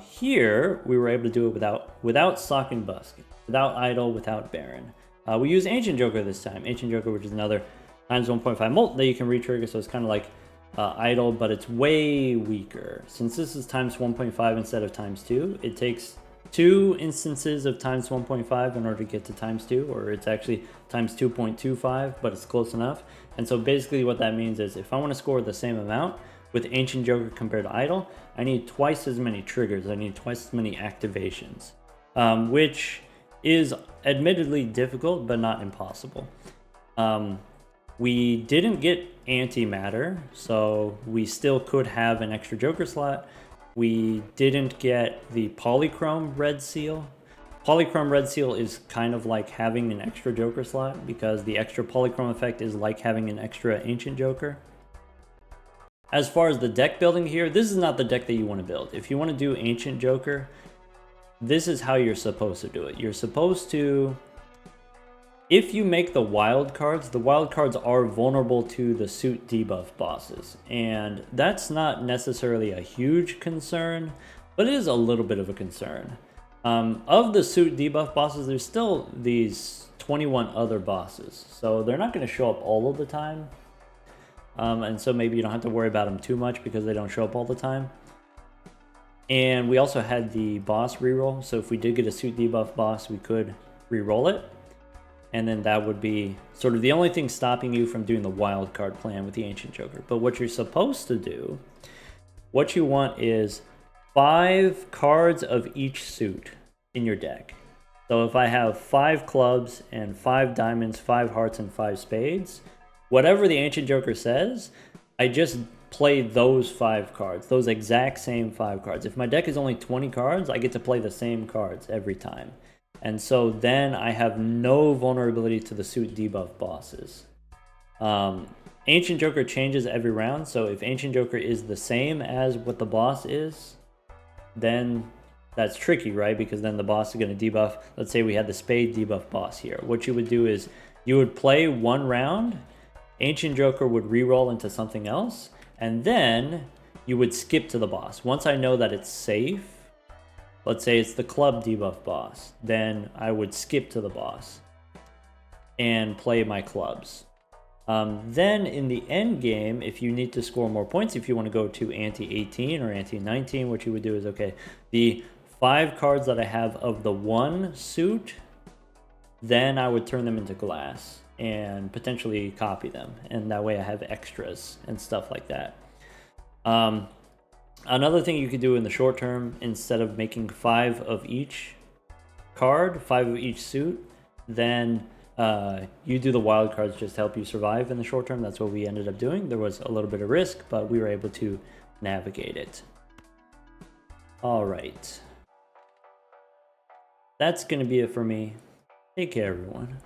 Here we were able to do it without Sock and Buskin, without idol, without Baron. We use Ancient Joker this time. Ancient Joker, which is another times 1.5 molt that you can retrigger, so it's kind of like idle, but it's way weaker. Since this is times 1.5 instead of times 2, it takes 2 instances of times 1.5 in order to get to times 2, or it's actually times 2.25, but it's close enough. And so basically what that means is if I want to score the same amount with Ancient Joker compared to idle, I need twice as many triggers, I need twice as many activations, which is admittedly difficult, but not impossible. We didn't get antimatter, so we still could have an extra Joker slot. We didn't get the polychrome red seal. Polychrome red seal is kind of like having an extra Joker slot because the extra polychrome effect is like having an extra Ancient Joker. As far as the deck building here, this is not the deck that you want to build. If you want to do Ancient Joker, this is how you're supposed to do it. You're supposed to... If you make the wild cards are vulnerable to the suit debuff bosses, and that's not necessarily a huge concern, but it is a little bit of a concern. Of the suit debuff bosses, there's still these 21 other bosses, so they're not going to show up all of the time, and so maybe you don't have to worry about them too much because they don't show up all the time. And we also had the boss reroll, so if we did get a suit debuff boss, we could reroll it. And then that would be sort of the only thing stopping you from doing the wild card plan with the Ancient Joker. But what you're supposed to do, what you want is 5 cards of each suit in your deck. So if I have 5 clubs and 5 diamonds, 5 hearts, and 5 spades, whatever the Ancient Joker says, I just play those 5 cards, those exact same 5 cards. If my deck is only 20 cards, I get to play the same cards every time. And so then I have no vulnerability to the suit debuff bosses. Ancient Joker changes every round, so if Ancient Joker is the same as what the boss is, then that's tricky, right? Because then the boss is going to debuff. Let's say we had the spade debuff boss here. What you would do is you would play 1 round, Ancient Joker would reroll into something else, and then you would skip to the boss. Once I know that it's safe, let's say it's the club debuff boss, then I would skip to the boss and play my clubs. Then in the end game, if you need to score more points, if you want to go to ante 18 or ante 19, what you would do is, okay, the 5 cards that I have of the 1 suit, then I would turn them into glass and potentially copy them. And that way I have extras and stuff like that. Another thing you could do in the short term, instead of making 5 of each card, 5 of each suit, then you do the wild cards just to help you survive in the short term. That's what we ended up doing. There was a little bit of risk, but we were able to navigate it. All right. That's going to be it for me. Take care, everyone.